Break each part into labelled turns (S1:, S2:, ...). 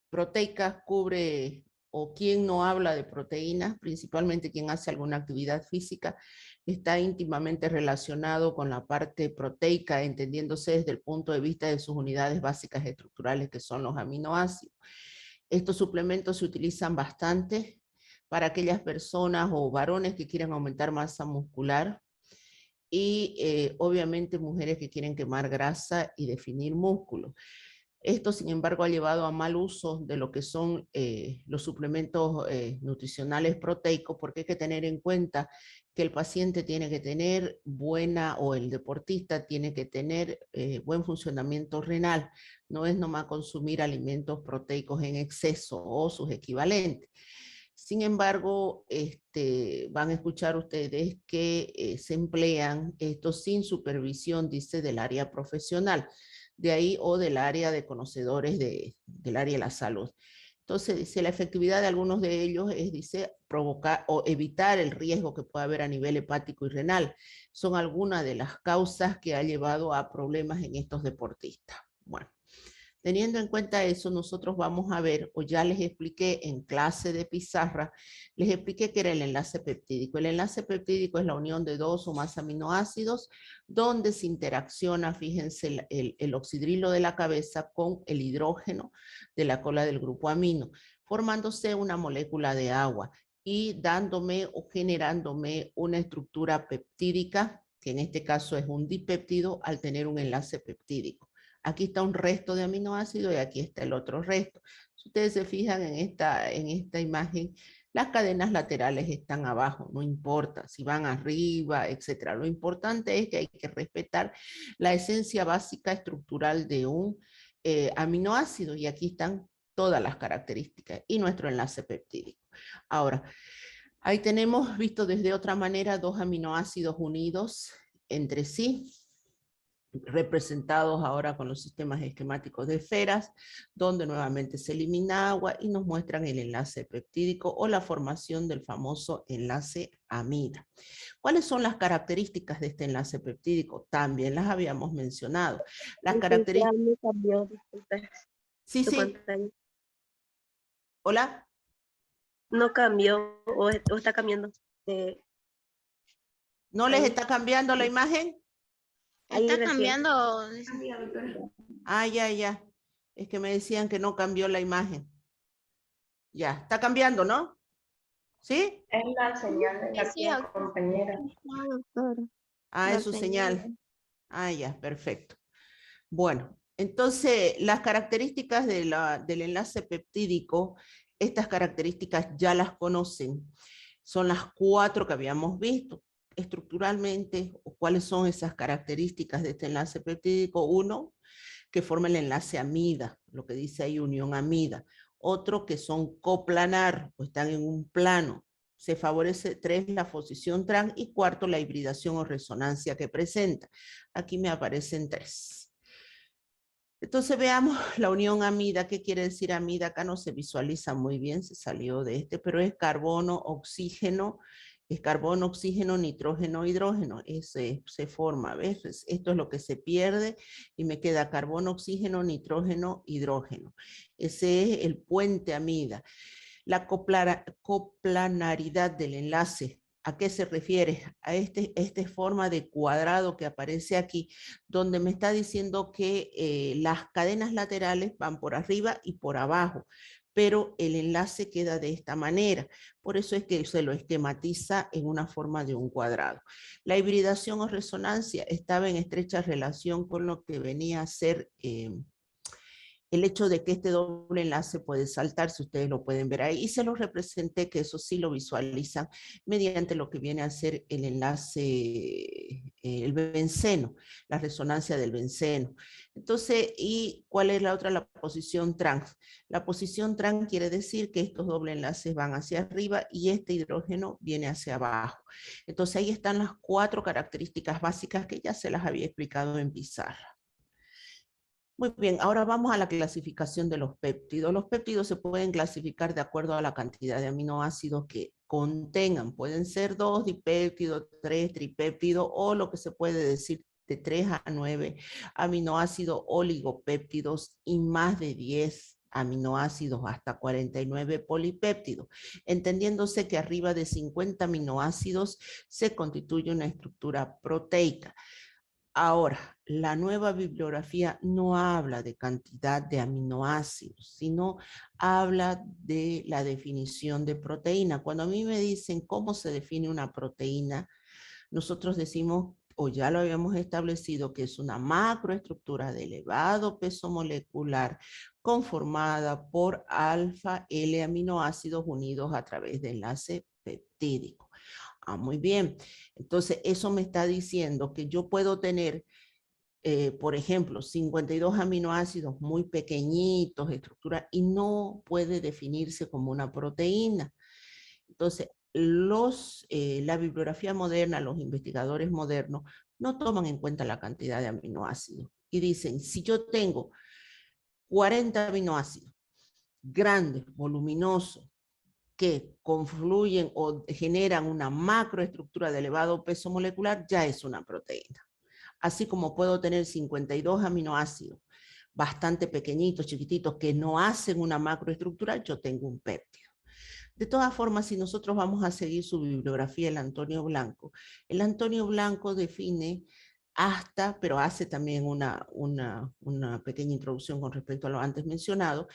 S1: proteica cubre, o quien no habla de proteínas, principalmente quien hace alguna actividad física, está íntimamente relacionado con la parte proteica, entendiéndose desde el punto de vista de sus unidades básicas estructurales, que son los aminoácidos. Estos suplementos se utilizan bastante para aquellas personas o varones que quieren aumentar masa muscular, y obviamente mujeres que quieren quemar grasa y definir músculo. Esto, sin embargo, ha llevado a mal uso de lo que son los suplementos nutricionales proteicos, porque hay que tener en cuenta que el paciente tiene que tener buena, o el deportista tiene que tener buen funcionamiento renal. No es nomás consumir alimentos proteicos en exceso o sus equivalentes. Sin embargo, van a escuchar ustedes que se emplean estos sin supervisión, dice, del área profesional, de ahí, o del área de conocedores del área de la salud. Entonces, dice, la efectividad de algunos de ellos es, dice, provocar o evitar el riesgo que pueda haber a nivel hepático y renal. Son algunas de las causas que ha llevado a problemas en estos deportistas. Bueno. Teniendo en cuenta eso, nosotros vamos a ver, o ya les expliqué en clase de pizarra, les expliqué qué era el enlace peptídico. El enlace peptídico es la unión de dos o más aminoácidos donde se interacciona, fíjense, el oxidrilo de la cabeza con el hidrógeno de la cola del grupo amino, formándose una molécula de agua y dándome o generándome una estructura peptídica, que en este caso es un dipéptido al tener un enlace peptídico. Aquí está un resto de aminoácidos y aquí está el otro resto. Si ustedes se fijan en esta imagen, las cadenas laterales están abajo, no importa si van arriba, etcétera. Lo importante es que hay que respetar la esencia básica estructural de un aminoácido, y aquí están todas las características y nuestro enlace peptídico. Ahora, ahí tenemos, visto desde otra manera, dos aminoácidos unidos entre sí, representados ahora con los sistemas esquemáticos de esferas, donde nuevamente se elimina agua y nos muestran el enlace peptídico o la formación del famoso enlace amida. ¿Cuáles son las características de este enlace peptídico? También las habíamos mencionado. Las características...
S2: No cambió, disculpe,
S1: Sí,
S2: su
S1: sí.
S2: pantalla.
S1: Hola.
S2: No cambió o está cambiando.
S1: ¿No les
S2: Ahí,
S1: está cambiando la imagen?
S2: ahí
S3: Está
S2: recién.
S3: cambiando.
S1: Ah, ya, ya. Es que me decían que no cambió la imagen. Ya, está cambiando, ¿no? ¿Sí?
S4: Es la señal de la
S3: Sí,
S4: compañera.
S3: doctora.
S1: Ah, es su señal. Ah, ya, perfecto. Bueno, entonces las características del enlace peptídico, estas características ya las conocen. Son las 4 que habíamos visto. Estructuralmente, ¿cuáles son esas características de este enlace peptídico? Uno, que forma el enlace amida, lo que dice ahí unión amida. Otro, que son coplanar, o están en un plano. Se favorece 3, la posición trans, y 4, la hibridación o resonancia que presenta. Aquí me aparecen 3. Entonces veamos la unión amida. ¿Qué quiere decir amida? Acá no se visualiza muy bien, se salió de pero es carbono, oxígeno, nitrógeno, hidrógeno. Ese se forma, ¿ves? Esto es lo que se pierde y me queda carbono, oxígeno, nitrógeno, hidrógeno. Ese es el puente amida. La coplanaridad del enlace, ¿a qué se refiere? A esta forma de cuadrado que aparece aquí, donde me está diciendo que las cadenas laterales van por arriba y por abajo, pero el enlace queda de esta manera. Por eso es que se lo esquematiza en una forma de un cuadrado. La hibridación o resonancia estaba en estrecha relación con lo que venía a ser el hecho de que este doble enlace puede saltar, si ustedes lo pueden ver ahí, y se lo representé, que eso sí lo visualizan mediante lo que viene a ser el enlace, el benceno, la resonancia del benceno. Entonces, ¿y cuál es la otra? La posición trans. La posición trans quiere decir que estos doble enlaces van hacia arriba y este hidrógeno viene hacia abajo. Entonces, ahí están las 4 características básicas que ya se las había explicado en pizarra. Muy bien, ahora vamos a la clasificación de los péptidos. Los péptidos se pueden clasificar de acuerdo a la cantidad de aminoácidos que contengan. Pueden ser 2 dipéptidos, 3 tripéptidos, o lo que se puede decir de 3 a 9 aminoácidos oligopéptidos y más de 10 aminoácidos hasta 49 polipéptidos, entendiéndose que arriba de 50 aminoácidos se constituye una estructura proteica. Ahora, la nueva bibliografía no habla de cantidad de aminoácidos, sino habla de la definición de proteína. Cuando a mí me dicen cómo se define una proteína, nosotros decimos, o ya lo habíamos establecido, que es una macroestructura de elevado peso molecular conformada por alfa L aminoácidos unidos a través de enlace peptídico. Muy bien. Entonces, eso me está diciendo que yo puedo tener, por ejemplo, 52 aminoácidos muy pequeñitos, estructura, y no puede definirse como una proteína. Entonces, la bibliografía moderna, los investigadores modernos, no toman en cuenta la cantidad de aminoácidos. Y dicen, si yo tengo 40 aminoácidos grandes, voluminosos, que confluyen o generan una macroestructura de elevado peso molecular, ya es una proteína. Así como puedo tener 52 aminoácidos bastante pequeñitos, chiquititos, que no hacen una macroestructura, yo tengo un péptido. De todas formas, si nosotros vamos a seguir su bibliografía, el Antonio Blanco define hasta, pero hace también una pequeña introducción con respecto a lo antes mencionado.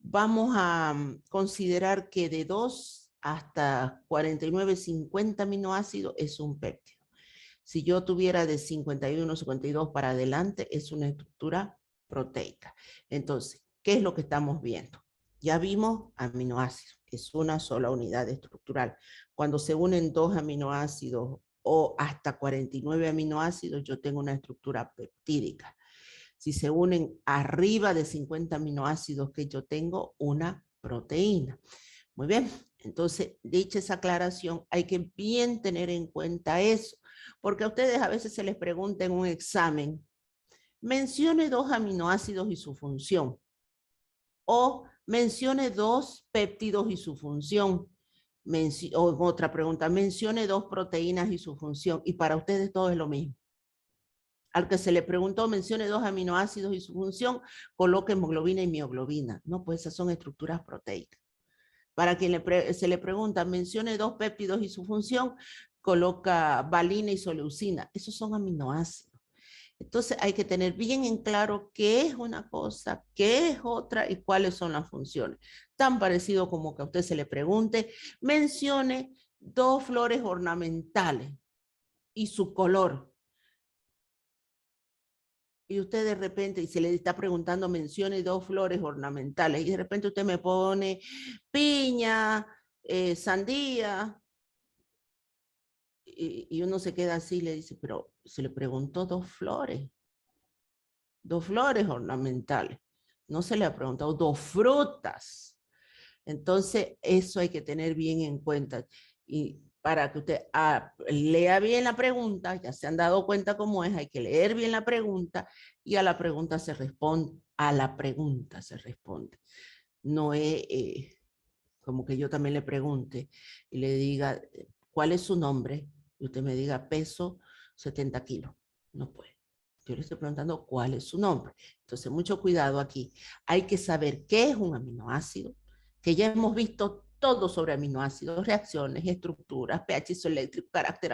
S1: Vamos a considerar que de 2 hasta 49, 50 aminoácidos es un péptido. Si yo tuviera de 51, 52 para adelante, es una estructura proteica. Entonces, ¿qué es lo que estamos viendo? Ya vimos aminoácidos, es una sola unidad estructural. Cuando se unen 2 aminoácidos o hasta 49 aminoácidos, yo tengo una estructura peptídica. Si se unen arriba de 50 aminoácidos que yo tengo, una proteína. Muy bien, entonces, dicha esa aclaración, hay que bien tener en cuenta eso, porque a ustedes a veces se les pregunta en un examen, mencione 2 aminoácidos y su función, o mencione 2 péptidos y su función, o otra pregunta, mencione 2 proteínas y su función, y para ustedes todo es lo mismo. Al que se le preguntó, mencione 2 aminoácidos y su función, coloque hemoglobina y mioglobina. No, pues esas son estructuras proteicas. Para quien se le pregunta, mencione 2 péptidos y su función, coloca valina y soleucina. Esos son aminoácidos. Entonces hay que tener bien en claro qué es una cosa, qué es otra y cuáles son las funciones. Tan parecido como que a usted se le pregunte, mencione 2 flores ornamentales y su color. Y usted de repente, y se le está preguntando, mencione 2 flores ornamentales, y de repente usted me pone piña, sandía, y uno se queda así y le dice, pero se le preguntó 2 flores ornamentales, no se le ha preguntado 2 frutas. Entonces, eso hay que tener bien en cuenta. Y para que usted lea bien la pregunta, ya se han dado cuenta cómo es, hay que leer bien la pregunta y a la pregunta se responde. A la pregunta se responde. No es como que yo también le pregunte y le diga, ¿cuál es su nombre? Y usted me diga, peso 70 kilos. No puede. Yo le estoy preguntando cuál es su nombre. Entonces, mucho cuidado aquí. Hay que saber qué es un aminoácido, que ya hemos visto todo sobre aminoácidos, reacciones, estructuras, pH isoeléctrico, carácter,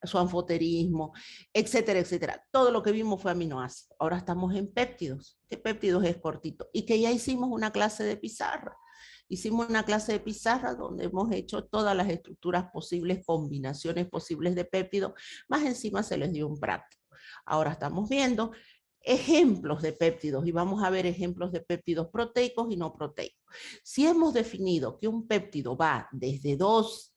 S1: su anfoterismo, etcétera, etcétera. Todo lo que vimos fue aminoácido. Ahora estamos en péptidos. ¿Qué péptidos es cortito? Y que ya hicimos una clase de pizarra. Hicimos una clase de pizarra donde hemos hecho todas las estructuras posibles, combinaciones posibles de péptidos, más encima se les dio un práctico. Ahora estamos viendo ejemplos de péptidos y vamos a ver ejemplos de péptidos proteicos y no proteicos. Si hemos definido que un péptido va desde 2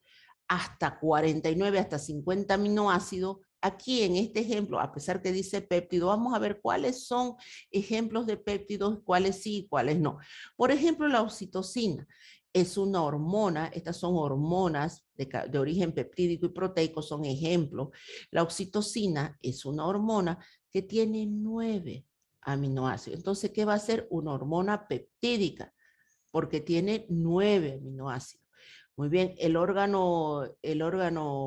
S1: hasta 49, hasta 50 aminoácidos, aquí en este ejemplo, a pesar que dice péptido, vamos a ver cuáles son ejemplos de péptidos, cuáles sí y cuáles no. Por ejemplo, la oxitocina es una hormona, estas son hormonas de origen peptídico y proteico, son ejemplos. La oxitocina es una hormona que tiene 9 aminoácidos. Entonces, ¿qué va a ser? Una hormona peptídica, porque tiene 9 aminoácidos. Muy bien, el órgano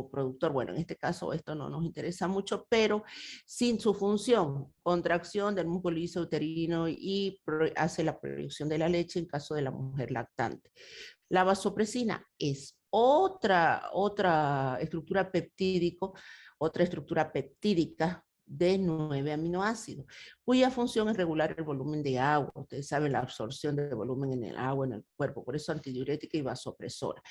S1: productor, bueno, en este caso esto no nos interesa mucho, pero sin su función, contracción del músculo uterino y hace la producción de la leche en caso de la mujer lactante. La vasopresina es otra estructura peptídica de 9 aminoácidos, cuya función es regular el volumen de agua. Ustedes saben la absorción de volumen en el agua en el cuerpo, por eso antidiurética y vasopresora.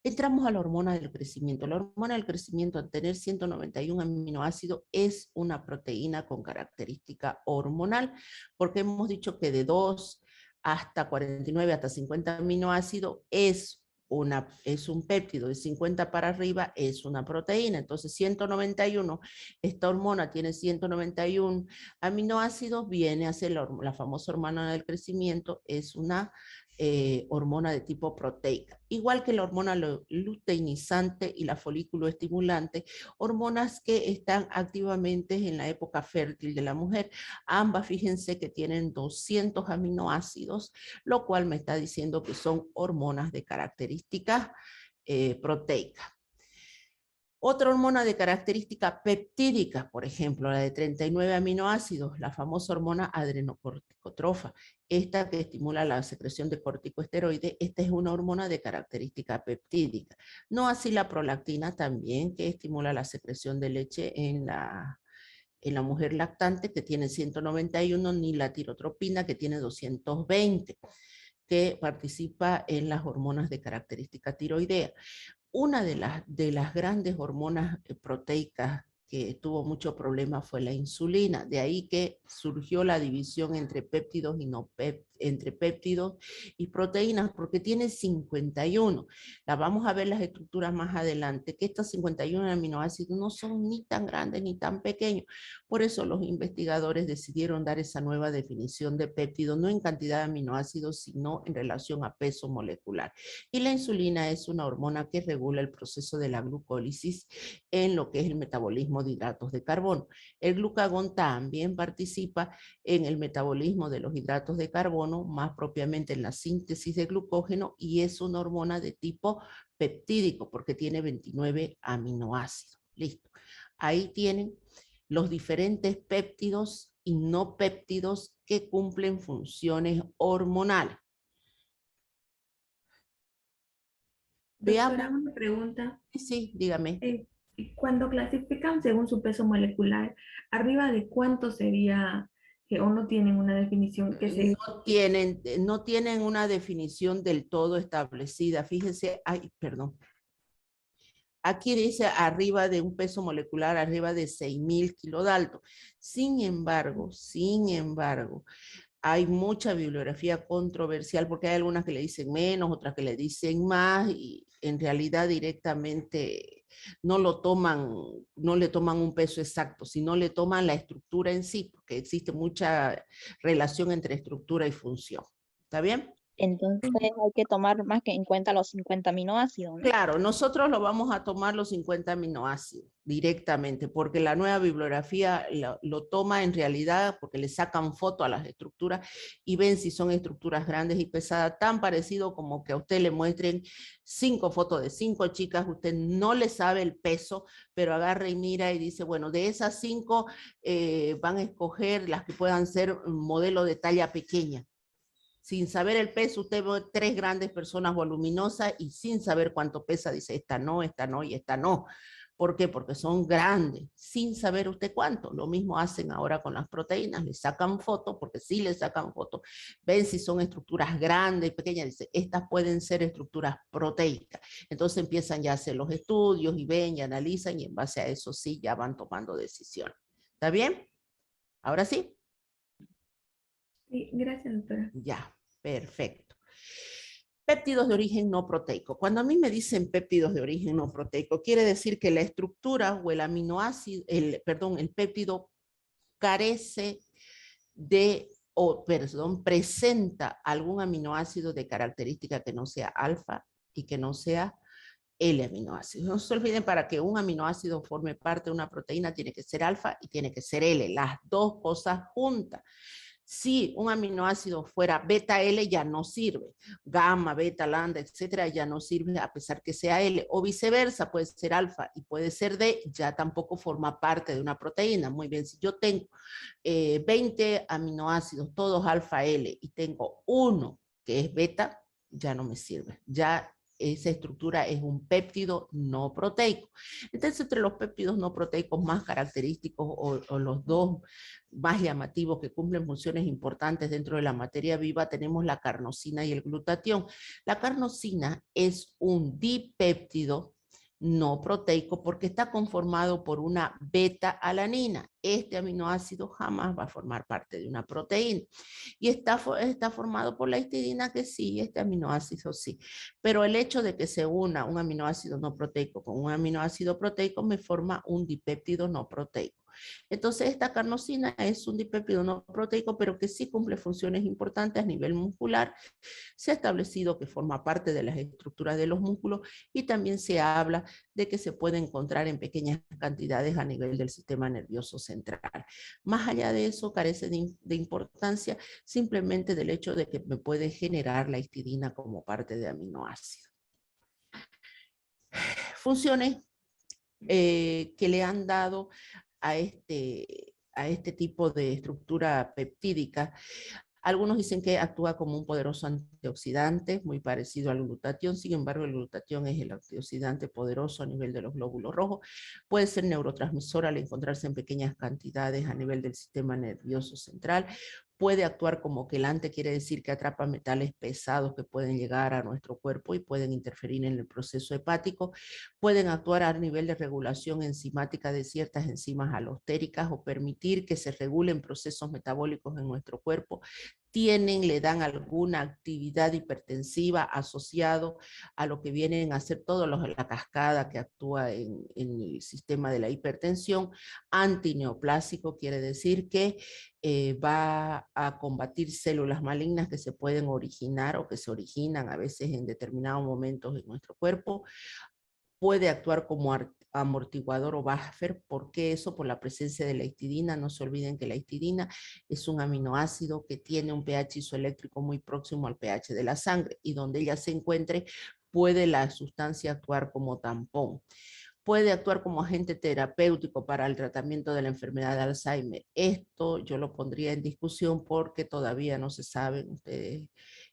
S1: Entramos a la hormona del crecimiento. La hormona del crecimiento, al tener 191 aminoácidos, es una proteína con característica hormonal, porque hemos dicho que de 2 hasta 49, hasta 50 aminoácidos es un péptido, de 50 para arriba es una proteína. Entonces 191, esta hormona tiene 191 aminoácidos, viene a ser la famosa hormona del crecimiento, es una hormona de tipo proteica, igual que la hormona luteinizante y la folículo estimulante, hormonas que están activamente en la época fértil de la mujer. Ambas, fíjense que tienen 200 aminoácidos, lo cual me está diciendo que son hormonas de características proteicas. Otra hormona de característica peptídica, por ejemplo, la de 39 aminoácidos, la famosa hormona adrenocorticotrofa, esta que estimula la secreción de corticosteroides, esta es una hormona de característica peptídica. No así la prolactina también, que estimula la secreción de leche en la mujer lactante, que tiene 191, ni la tirotropina, que tiene 220, que participa en las hormonas de característica tiroidea. Una de las grandes hormonas proteicas que tuvo mucho problema fue la insulina. De ahí que surgió la división entre péptidos y no entre péptidos y proteínas, porque tiene 51. La vamos a ver las estructuras más adelante, que estos 51 aminoácidos no son ni tan grandes ni tan pequeños. Por eso los investigadores decidieron dar esa nueva definición de péptido, no en cantidad de aminoácidos, sino en relación a peso molecular. Y la insulina es una hormona que regula el proceso de la glucólisis en lo que es el metabolismo de hidratos de carbono. El glucagón también participa en el metabolismo de los hidratos de carbono, más propiamente en la síntesis de glucógeno, y es una hormona de tipo peptídico porque tiene 29 aminoácidos. Listo. Ahí tienen los diferentes péptidos y no péptidos que cumplen funciones hormonales.
S3: Doctora,
S1: Veamos.
S3: una pregunta.
S1: Sí, dígame.
S3: Cuando clasifican según su peso molecular, ¿arriba de cuánto sería o no tienen una definición que se...
S1: No tienen una definición del todo establecida. Fíjese, ay, perdón. Aquí dice arriba de un peso molecular, arriba de 6.000 kilodaltos. Sin embargo, hay mucha bibliografía controversial porque hay algunas que le dicen menos, otras que le dicen más, y en realidad directamente no lo toman, no le toman un peso exacto, sino le toman la estructura en sí, porque existe mucha relación entre estructura y función. ¿Está bien?
S5: Entonces hay que tomar más que en cuenta los 50 aminoácidos, ¿no?
S1: Claro, nosotros lo vamos a tomar los 50 aminoácidos directamente, porque la nueva bibliografía lo toma en realidad porque le sacan foto a las estructuras y ven si son estructuras grandes y pesadas, tan parecido como que a usted le muestren 5 fotos de 5 chicas, usted no le sabe el peso, pero agarra y mira y dice, bueno, de esas 5 van a escoger las que puedan ser modelo de talla pequeña. Sin saber el peso, usted ve 3 grandes personas voluminosas y sin saber cuánto pesa, dice, esta no y esta no. ¿Por qué? Porque son grandes, sin saber usted cuánto. Lo mismo hacen ahora con las proteínas, le sacan fotos, porque sí le sacan fotos, ven si son estructuras grandes, pequeñas, dice, estas pueden ser estructuras proteicas. Entonces empiezan ya a hacer los estudios y ven y analizan y en base a eso sí ya van tomando decisiones. ¿Está bien? ¿Ahora sí?
S3: Sí, gracias, doctora.
S1: Ya, perfecto. Péptidos de origen no proteico. Cuando a mí me dicen péptidos de origen no proteico, quiere decir que la estructura o el aminoácido, el péptido carece de, presenta algún aminoácido de característica que no sea alfa y que no sea L-aminoácido. No se olviden, para que un aminoácido forme parte de una proteína, tiene que ser alfa y tiene que ser L, las dos cosas juntas. Si un aminoácido fuera beta L ya no sirve, gamma, beta, lambda, etcétera, ya no sirve a pesar que sea L, o viceversa, puede ser alfa y puede ser D, ya tampoco forma parte de una proteína. Muy bien, si yo tengo 20 aminoácidos, todos alfa L, y tengo uno que es beta, ya no me sirve, ya esa estructura es un péptido no proteico. Entonces, entre los péptidos no proteicos más característicos o los dos más llamativos que cumplen funciones importantes dentro de la materia viva, tenemos la carnosina y el glutatión. La carnosina es un dipéptido no proteico porque está conformado por una beta-alanina. Este aminoácido jamás va a formar parte de una proteína. Y está formado por la histidina, que sí, este aminoácido sí. Pero el hecho de que se una un aminoácido no proteico con un aminoácido proteico me forma un dipéptido no proteico. Entonces, esta carnosina es un dipéptido no proteico, pero que sí cumple funciones importantes a nivel muscular. Se ha establecido que forma parte de las estructuras de los músculos y también se habla de que se puede encontrar en pequeñas cantidades a nivel del sistema nervioso central. Más allá de eso, carece de importancia simplemente del hecho de que me puede generar la histidina como parte de aminoácido. Funciones que le han dado a este tipo de estructura peptídica. Algunos dicen que actúa como un poderoso antioxidante, muy parecido al glutatión. Sin embargo, el glutatión es el antioxidante poderoso a nivel de los glóbulos rojos. Puede ser neurotransmisor al encontrarse en pequeñas cantidades a nivel del sistema nervioso central. Puede actuar como quelante, quiere decir que atrapa metales pesados que pueden llegar a nuestro cuerpo y pueden interferir en el proceso hepático. Pueden actuar a nivel de regulación enzimática de ciertas enzimas alostéricas o permitir que se regulen procesos metabólicos en nuestro cuerpo. Le dan alguna actividad hipertensiva asociado a lo que vienen a ser toda la cascada que actúa en el sistema de la hipertensión. Antineoplásico quiere decir que va a combatir células malignas que se pueden originar o que se originan a veces en determinados momentos en nuestro cuerpo. Puede actuar como amortiguador o buffer. ¿Por qué eso? Por la presencia de la histidina. No se olviden que la histidina es un aminoácido que tiene un pH isoeléctrico muy próximo al pH de la sangre, y donde ella se encuentre puede la sustancia actuar como tampón. Puede actuar como agente terapéutico para el tratamiento de la enfermedad de Alzheimer. Esto yo lo pondría en discusión porque todavía no se sabe. Ustedes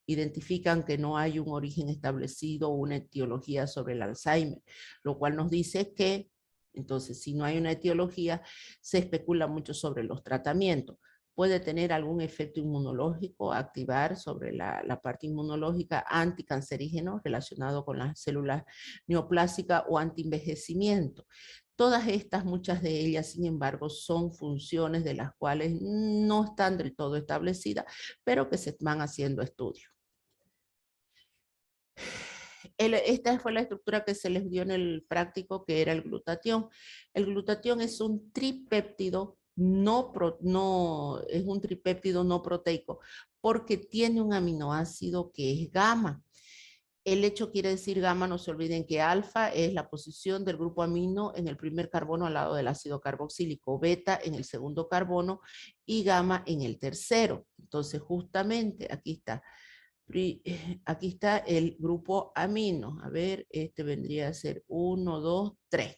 S1: identifican que no hay un origen establecido o una etiología sobre el Alzheimer, lo cual nos dice que, entonces, si no hay una etiología, se especula mucho sobre los tratamientos. Puede tener algún efecto inmunológico, activar sobre la parte inmunológica, anticancerígeno relacionado con las células neoplásicas o antienvejecimiento. Todas estas, muchas de ellas, sin embargo, son funciones de las cuales no están del todo establecidas, pero que se van haciendo estudios. Esta fue la estructura que se les dio en el práctico, que era el glutatión. El glutatión es un tripéptido no proteico, porque tiene un aminoácido que es gamma. El hecho quiere decir gamma, no se olviden que alfa es la posición del grupo amino en el primer carbono al lado del ácido carboxílico, beta en el segundo carbono y gamma en el tercero. Entonces, justamente aquí está el grupo amino. A ver, este vendría a ser 1, 2, 3.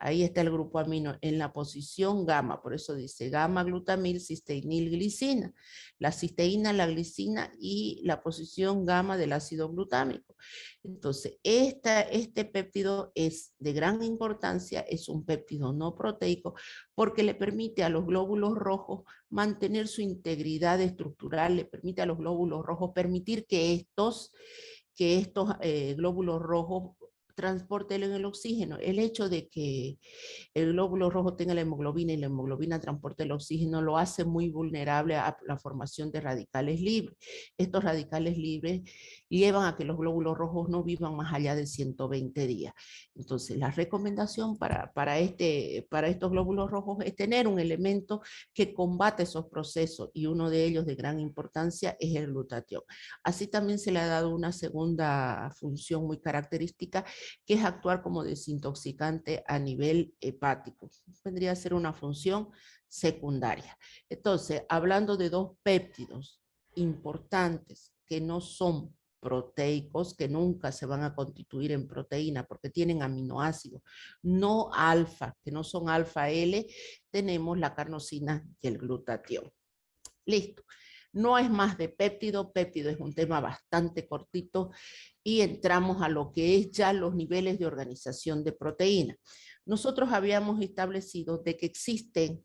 S1: Ahí está el grupo amino en la posición gamma, por eso dice gamma glutamil, cisteinil, glicina. La cisteína, la glicina y la posición gamma del ácido glutámico. Entonces, este péptido es de gran importancia, es un péptido no proteico porque le permite a los glóbulos rojos mantener su integridad estructural, le permite a los glóbulos rojos permitir que estos glóbulos rojos transporten el oxígeno. El hecho de que el glóbulo rojo tenga la hemoglobina y la hemoglobina transporte el oxígeno lo hace muy vulnerable a la formación de radicales libres. Estos radicales libres llevan a que los glóbulos rojos no vivan más allá de 120 días. Entonces, la recomendación para estos glóbulos rojos es tener un elemento que combate esos procesos, y uno de ellos de gran importancia es el glutatión. Así también se le ha dado una segunda función muy característica, que es actuar como desintoxicante a nivel hepático. Vendría a ser una función secundaria. Entonces, hablando de dos péptidos importantes que no son proteicos, que nunca se van a constituir en proteína porque tienen aminoácidos no alfa, que no son alfa L, tenemos la carnosina y el glutatión. Listo. No es más de péptido, péptido es un tema bastante cortito y entramos a lo que es ya los niveles de organización de proteína. Nosotros habíamos establecido de que existe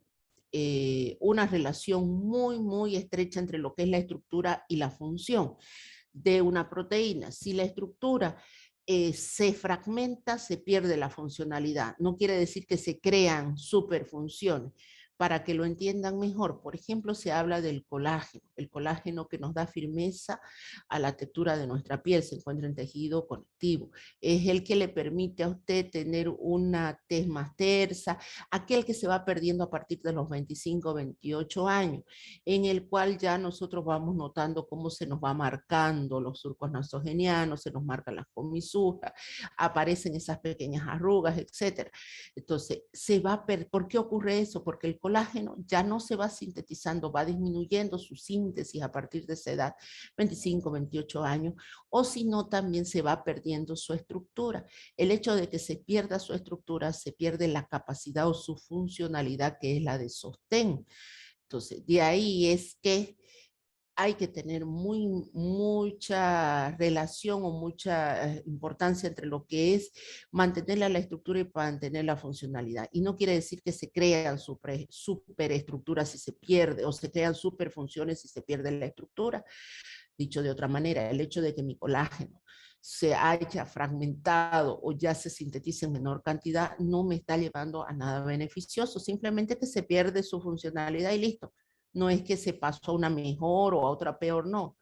S1: una relación muy estrecha entre lo que es la estructura y la función de una proteína. Si la estructura se fragmenta, se pierde la funcionalidad. No quiere decir que se crean superfunciones. Para que lo entiendan mejor, por ejemplo, se habla del colágeno, el colágeno que nos da firmeza a la textura de nuestra piel, se encuentra en tejido conectivo, es el que le permite a usted tener una tez más tersa, aquel que se va perdiendo a partir de los 25, 28 años, en el cual ya nosotros vamos notando cómo se nos va marcando los surcos nasogenianos, se nos marcan las comisuras, aparecen esas pequeñas arrugas, etc. Entonces, ¿por qué ocurre eso? Porque el colágeno ya no se va sintetizando, va disminuyendo su síntesis a partir de esa edad, 25, 28 años, o si no, también se va perdiendo su estructura. El hecho de que se pierda su estructura, se pierde la capacidad o su funcionalidad, que es la de sostén. Entonces, de ahí es que hay que tener mucha relación o mucha importancia entre lo que es mantener la estructura y mantener la funcionalidad. Y no quiere decir que se crean superestructuras si se pierde, o se crean superfunciones si se pierde la estructura. Dicho de otra manera, el hecho de que mi colágeno se haya fragmentado o ya se sintetice en menor cantidad no me está llevando a nada beneficioso, simplemente que se pierde su funcionalidad y listo. No es que se pasó a una mejor o a otra peor, no.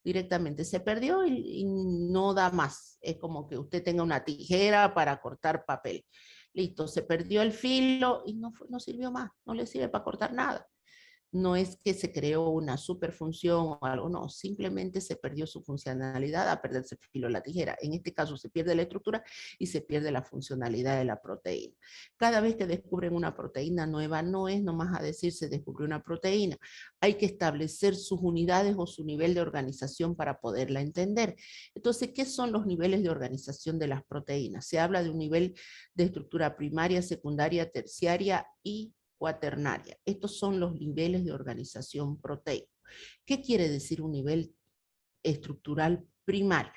S1: Directamente se perdió y no da más. Es como que usted tenga una tijera para cortar papel. Listo, se perdió el filo y no sirvió más, no le sirve para cortar nada. No es que se creó una superfunción o algo, no, simplemente se perdió su funcionalidad a perderse el filo de la tijera. En este caso se pierde la estructura y se pierde la funcionalidad de la proteína. Cada vez que descubren una proteína nueva, no es nomás a decir se descubrió una proteína. Hay que establecer sus unidades o su nivel de organización para poderla entender. Entonces, ¿qué son los niveles de organización de las proteínas? Se habla de un nivel de estructura primaria, secundaria, terciaria y cuaternaria. Estos son los niveles de organización proteica. ¿Qué quiere decir un nivel estructural primario?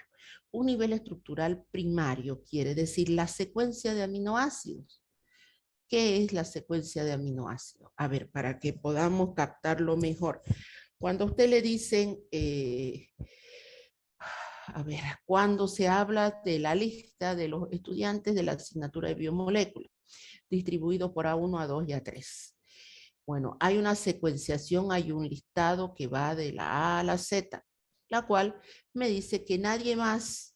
S1: Un nivel estructural primario quiere decir la secuencia de aminoácidos. ¿Qué es la secuencia de aminoácidos? A ver, para que podamos captarlo mejor. Cuando a usted le dicen, cuando se habla de la lista de los estudiantes de la asignatura de biomoléculas, distribuido por A1, A2 y A3. Bueno, hay una secuenciación, hay un listado que va de la A a la Z, la cual me dice que nadie más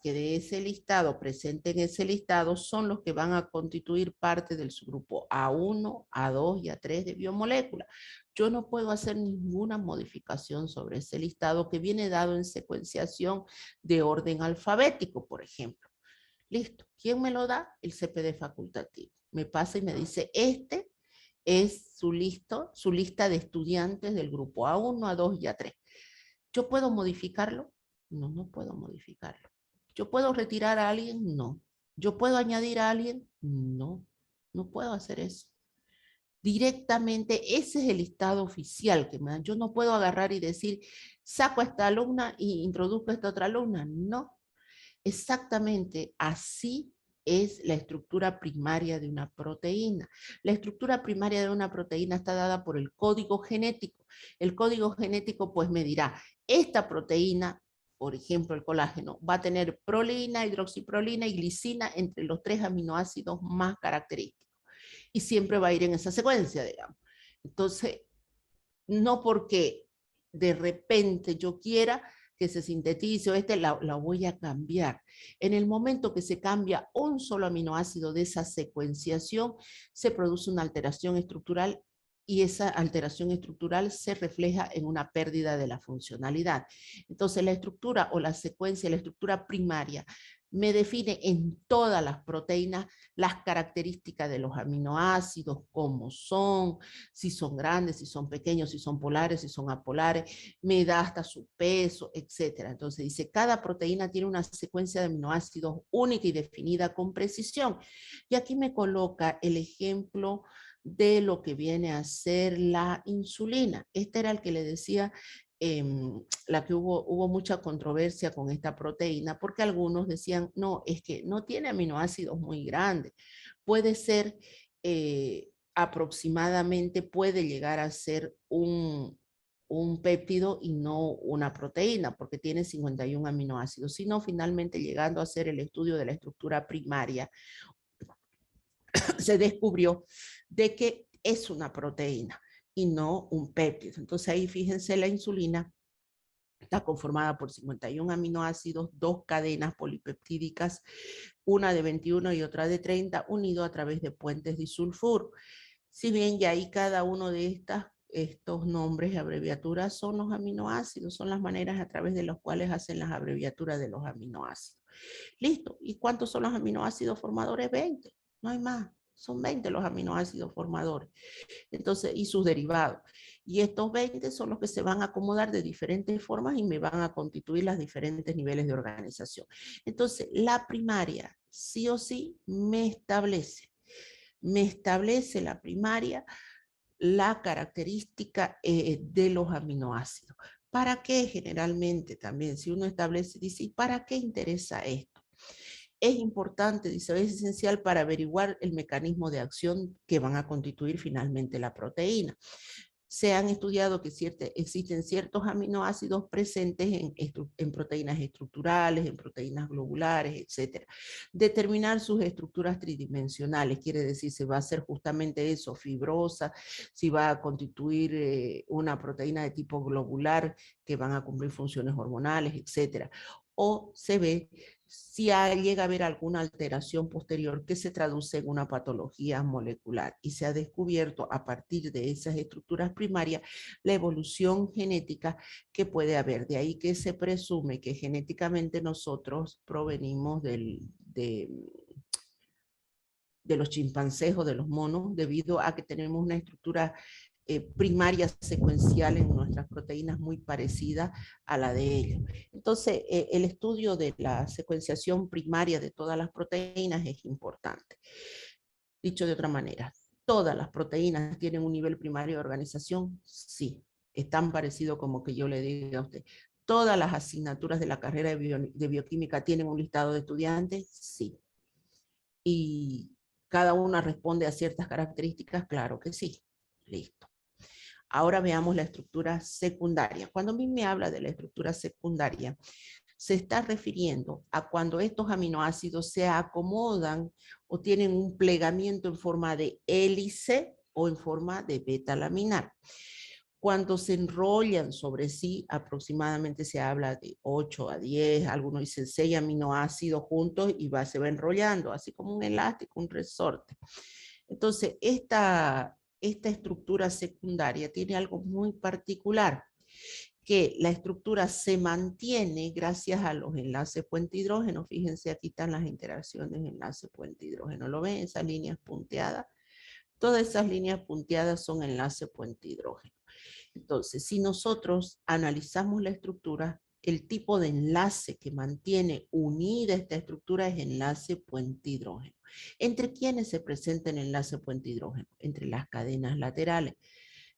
S1: que de ese listado, presente en ese listado, son los que van a constituir parte del subgrupo A1, A2 y A3 de biomolécula. Yo no puedo hacer ninguna modificación sobre ese listado que viene dado en secuenciación de orden alfabético, por ejemplo. Listo. ¿Quién me lo da? El CPD facultativo. Me pasa y me dice, este es su lista de estudiantes del grupo A1, A2 y A3. ¿Yo puedo modificarlo? No, no puedo modificarlo. ¿Yo puedo retirar a alguien? No. ¿Yo puedo añadir a alguien? No, no puedo hacer eso. Directamente, ese es el listado oficial que me dan. Yo no puedo agarrar y decir, saco a esta alumna y introduzco a esta otra alumna. No. Exactamente así es la estructura primaria de una proteína. La estructura primaria de una proteína está dada por el código genético. El código genético pues me dirá, esta proteína, por ejemplo el colágeno, va a tener prolina, hidroxiprolina y glicina entre los 3 aminoácidos más característicos. Y siempre va a ir en esa secuencia, digamos. Entonces, no porque de repente yo quiera que se sintetice o la voy a cambiar. En el momento que se cambia un solo aminoácido de esa secuenciación, se produce una alteración estructural y esa alteración estructural se refleja en una pérdida de la funcionalidad. Entonces la estructura o la secuencia, la estructura primaria, me define en todas las proteínas las características de los aminoácidos, cómo son, si son grandes, si son pequeños, si son polares, si son apolares, me da hasta su peso, etc. Entonces dice, cada proteína tiene una secuencia de aminoácidos única y definida con precisión. Y aquí me coloca el ejemplo de lo que viene a ser la insulina. Este era el que le decía, la que hubo mucha controversia con esta proteína, porque algunos decían, no, es que no tiene aminoácidos muy grandes. Puede ser, aproximadamente, puede llegar a ser un péptido y no una proteína, porque tiene 51 aminoácidos, sino finalmente llegando a hacer el estudio de la estructura primaria, se descubrió de que es una proteína y no un péptido. Entonces ahí fíjense, la insulina está conformada por 51 aminoácidos, 2 cadenas polipeptídicas, una de 21 y otra de 30, unido a través de puentes disulfuro. Si bien ya ahí cada uno de estos nombres y abreviaturas son los aminoácidos, son las maneras a través de las cuales hacen las abreviaturas de los aminoácidos. Listo. ¿Y cuántos son los aminoácidos formadores? 20. No hay más. Son 20 los aminoácidos formadores. Entonces, y sus derivados. Y estos 20 son los que se van a acomodar de diferentes formas y me van a constituir los diferentes niveles de organización. Entonces, la primaria, sí o sí, me establece la primaria la característica de los aminoácidos. ¿Para qué generalmente también? Si uno establece, dice, ¿y para qué interesa esto? Es importante, dice, es esencial para averiguar el mecanismo de acción que van a constituir finalmente la proteína. Se han estudiado que existen ciertos aminoácidos presentes en proteínas estructurales, en proteínas globulares, etc. Determinar sus estructuras tridimensionales, quiere decir, si va a ser justamente eso, fibrosa, si va a constituir una proteína de tipo globular que van a cumplir funciones hormonales, etc. O se ve si llega a haber alguna alteración posterior que se traduce en una patología molecular, y se ha descubierto a partir de esas estructuras primarias la evolución genética que puede haber. De ahí que se presume que genéticamente nosotros provenimos de los chimpancés o de los monos, debido a que tenemos una estructura primaria secuencial en nuestras proteínas muy parecida a la de ellos. Entonces, el estudio de la secuenciación primaria de todas las proteínas es importante. Dicho de otra manera, ¿todas las proteínas tienen un nivel primario de organización? Sí. Es tan parecido como que yo le diga a usted, ¿todas las asignaturas de la carrera de bioquímica tienen un listado de estudiantes? Sí. ¿Y cada una responde a ciertas características? Claro que sí. Listo. Ahora veamos la estructura secundaria. Cuando a mí me habla de la estructura secundaria, se está refiriendo a cuando estos aminoácidos se acomodan o tienen un plegamiento en forma de hélice o en forma de beta-laminar. Cuando se enrollan sobre sí, aproximadamente se habla de 8 a 10, algunos dicen 6 aminoácidos juntos y se va enrollando, así como un elástico, un resorte. Entonces, esta estructura secundaria tiene algo muy particular, que la estructura se mantiene gracias a los enlaces puente hidrógeno. Fíjense, aquí están las interacciones enlace puente hidrógeno. ¿Lo ven? Esas líneas punteadas. Todas esas líneas punteadas son enlace puente hidrógeno. Entonces, si nosotros analizamos la estructura, el tipo de enlace que mantiene unida esta estructura es enlace puente hidrógeno. ¿Entre quiénes se presenta el enlace puente hidrógeno? Entre las cadenas laterales.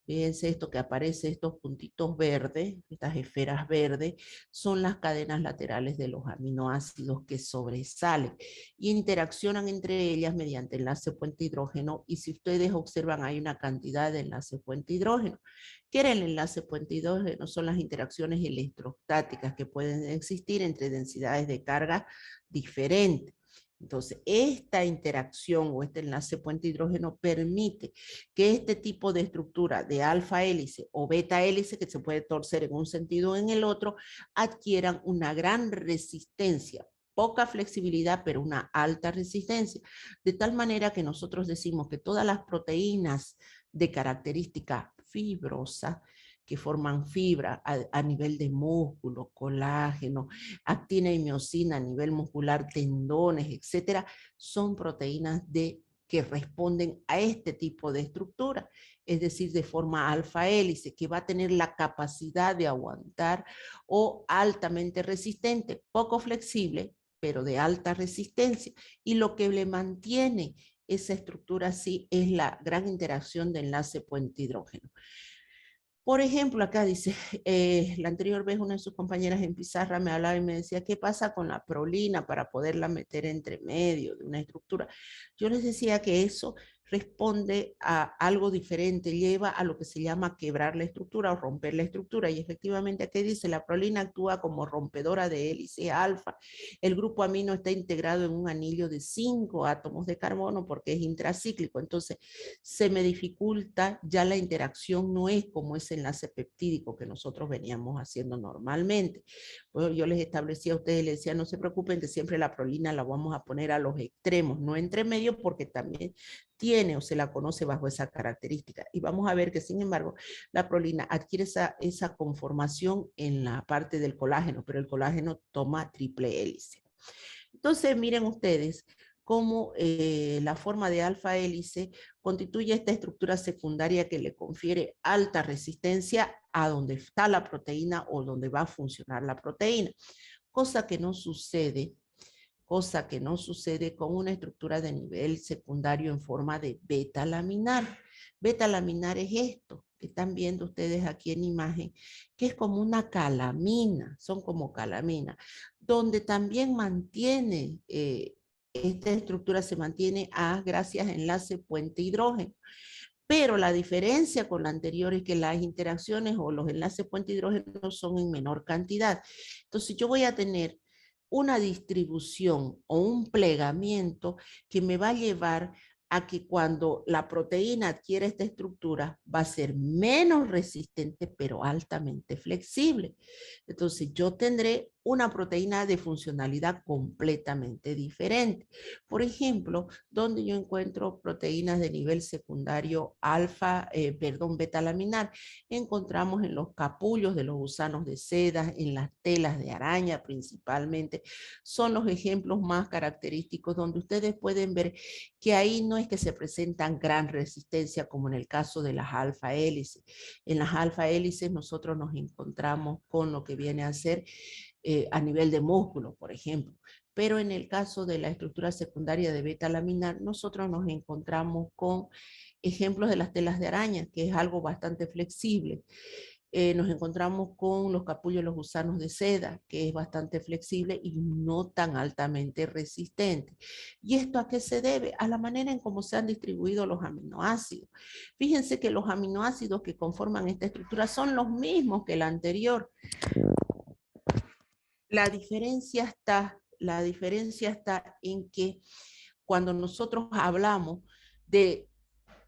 S1: Fíjense esto que aparece, estos puntitos verdes, estas esferas verdes, son las cadenas laterales de los aminoácidos que sobresalen y interaccionan entre ellas mediante enlace puente hidrógeno, y si ustedes observan hay una cantidad de enlace puente hidrógeno. ¿Qué era el enlace puente hidrógeno? Son las interacciones electrostáticas que pueden existir entre densidades de carga diferentes. Entonces, esta interacción o este enlace puente hidrógeno permite que este tipo de estructura de alfa hélice o beta hélice, que se puede torcer en un sentido o en el otro, adquieran una gran resistencia, poca flexibilidad, pero una alta resistencia. De tal manera que nosotros decimos que todas las proteínas de característica fibrosa que forman fibra a nivel de músculo, colágeno, actina y miosina a nivel muscular, tendones, etcétera, son proteínas que responden a este tipo de estructura, es decir, de forma alfa hélice, que va a tener la capacidad de aguantar o altamente resistente, poco flexible, pero de alta resistencia. Y lo que le mantiene esa estructura así es la gran interacción de enlace puente-hidrógeno. Por ejemplo, acá dice, la anterior vez una de sus compañeras en pizarra me hablaba y me decía, ¿qué pasa con la prolina para poderla meter entre medio de una estructura? Yo les decía que eso responde a algo diferente, lleva a lo que se llama quebrar la estructura o romper la estructura. Y efectivamente aquí dice, la prolina actúa como rompedora de hélice alfa. El grupo amino está integrado en un anillo de 5 átomos de carbono porque es intracíclico. Entonces se me dificulta, ya la interacción no es como ese enlace peptídico que nosotros veníamos haciendo normalmente. Pues yo les establecía a ustedes, les decía, no se preocupen que siempre la prolina la vamos a poner a los extremos, no entre medio, porque también tiene o se la conoce bajo esa característica. Y vamos a ver que, sin embargo, la prolina adquiere esa conformación en la parte del colágeno, pero el colágeno toma triple hélice. Entonces, miren ustedes cómo la forma de alfa hélice constituye esta estructura secundaria que le confiere alta resistencia a donde está la proteína o donde va a funcionar la proteína, cosa que no sucede con una estructura de nivel secundario en forma de beta laminar. Beta laminar es esto que están viendo ustedes aquí en imagen, que es como una calamina, son como calaminas, donde también mantiene, esta estructura se mantiene gracias a enlace puente-hidrógeno. Pero la diferencia con la anterior es que las interacciones o los enlaces puente-hidrógeno son en menor cantidad. Entonces yo voy a tener una distribución o un plegamiento que me va a llevar a que cuando la proteína adquiere esta estructura va a ser menos resistente pero altamente flexible. Entonces yo tendré una proteína de funcionalidad completamente diferente. Por ejemplo, donde yo encuentro proteínas de nivel secundario beta laminar, encontramos en los capullos de los gusanos de seda, en las telas de araña principalmente, son los ejemplos más característicos donde ustedes pueden ver que ahí no es que se presentan gran resistencia como en el caso de las alfa hélices. En las alfa hélices nosotros nos encontramos con lo que viene a ser a nivel de músculo, por ejemplo. Pero en el caso de la estructura secundaria de beta laminar, nosotros nos encontramos con ejemplos de las telas de araña, que es algo bastante flexible. Nos encontramos con los capullos de los gusanos de seda, que es bastante flexible y no tan altamente resistente. ¿Y esto a qué se debe? A la manera en cómo se han distribuido los aminoácidos. Fíjense que los aminoácidos que conforman esta estructura son los mismos que la anterior. La diferencia está en que cuando nosotros hablamos de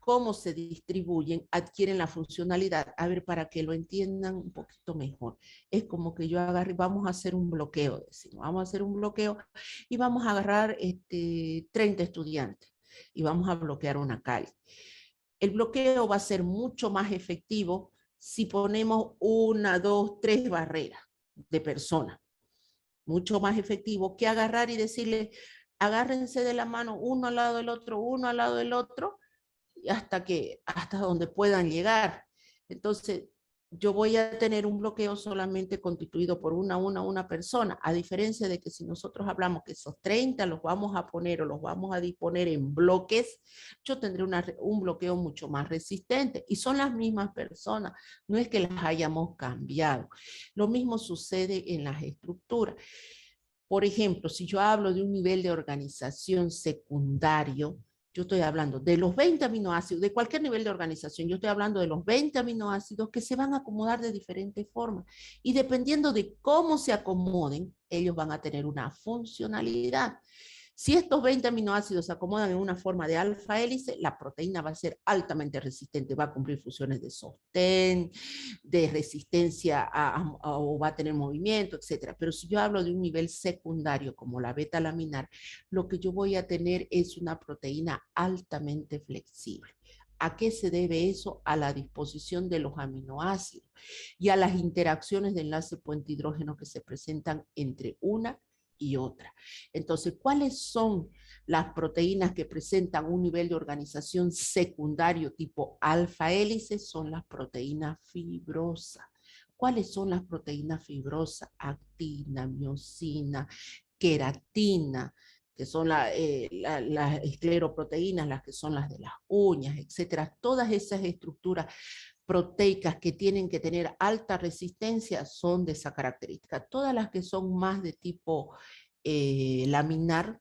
S1: cómo se distribuyen, adquieren la funcionalidad. A ver, para que lo entiendan un poquito mejor. Es como que yo agarre, vamos a hacer un bloqueo, decimos, vamos a hacer un bloqueo y vamos a agarrar 30 estudiantes y vamos a bloquear una calle. El bloqueo va a ser mucho más efectivo si ponemos 1, 2, 3 barreras de personas. Mucho más efectivo que agarrar y decirle, agárrense de la mano uno al lado del otro, uno al lado del otro, hasta donde puedan llegar. Entonces, yo voy a tener un bloqueo solamente constituido por una persona, a diferencia de que si nosotros hablamos que esos 30 los vamos a poner o los vamos a disponer en bloques, yo tendré un bloqueo mucho más resistente y son las mismas personas, no es que las hayamos cambiado. Lo mismo sucede en las estructuras. Por ejemplo, si yo hablo de un nivel de organización secundario, yo estoy hablando de los 20 aminoácidos, de cualquier nivel de organización, yo estoy hablando de los 20 aminoácidos que se van a acomodar de diferentes formas. Y dependiendo de cómo se acomoden, ellos van a tener una funcionalidad. Si estos 20 aminoácidos se acomodan en una forma de alfa hélice, la proteína va a ser altamente resistente, va a cumplir funciones de sostén, de resistencia o va a tener movimiento, etc. Pero si yo hablo de un nivel secundario como la beta laminar, lo que yo voy a tener es una proteína altamente flexible. ¿A qué se debe eso? A la disposición de los aminoácidos y a las interacciones de enlace puente hidrógeno que se presentan entre una y otra. Entonces, ¿cuáles son las proteínas que presentan un nivel de organización secundario tipo alfa hélice? Son las proteínas fibrosas. ¿Cuáles son las proteínas fibrosas? Actina, miosina, queratina, que son las escleroproteínas, las que son las de las uñas, etcétera. Todas esas estructuras proteicas que tienen que tener alta resistencia son de esa característica. Todas las que son más de tipo laminar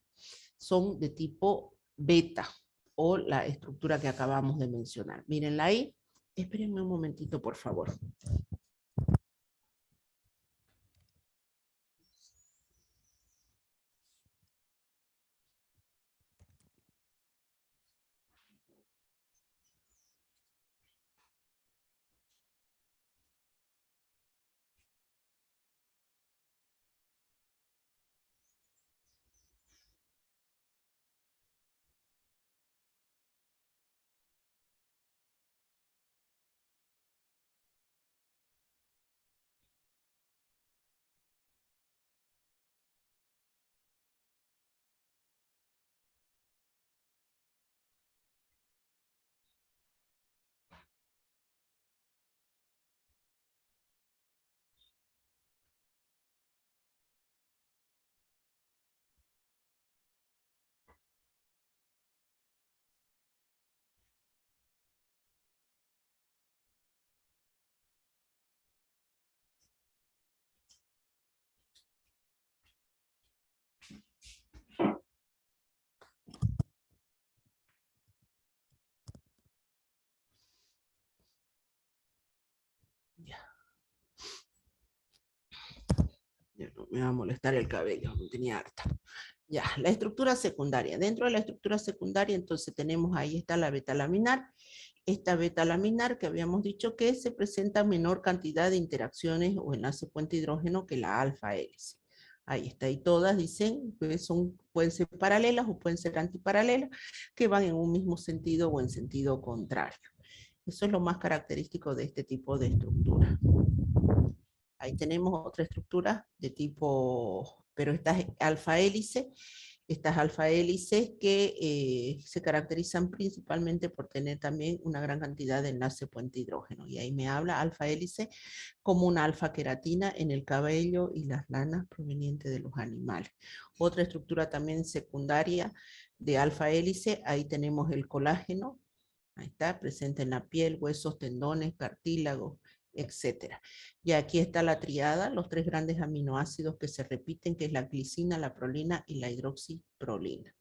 S1: son de tipo beta, o la estructura que acabamos de mencionar. Mírenla ahí. Espérenme un momentito, por favor. Ya no me va a molestar el cabello, no tenía harta. Ya, la estructura secundaria. Dentro de la estructura secundaria, entonces tenemos ahí está la beta-laminar. Esta beta-laminar que habíamos dicho que se presenta menor cantidad de interacciones o enlace puente hidrógeno que la alfa-hélice. Ahí está, y todas dicen que pueden ser paralelas o pueden ser antiparalelas, que van en un mismo sentido o en sentido contrario. Eso es lo más característico de este tipo de estructura. Ahí tenemos otra estructura de tipo, pero esta es alfa hélice. Estas alfa hélices que se caracterizan principalmente por tener también una gran cantidad de enlace puente hidrógeno. Y ahí me habla alfa hélice como una alfa queratina en el cabello y las lanas provenientes de los animales. Otra estructura también secundaria de alfa hélice, ahí tenemos el colágeno. Ahí está, presente en la piel, huesos, tendones, cartílagos, etcétera. Y aquí está la triada, los 3 grandes aminoácidos que se repiten, que es la glicina, la prolina y la hidroxiprolina.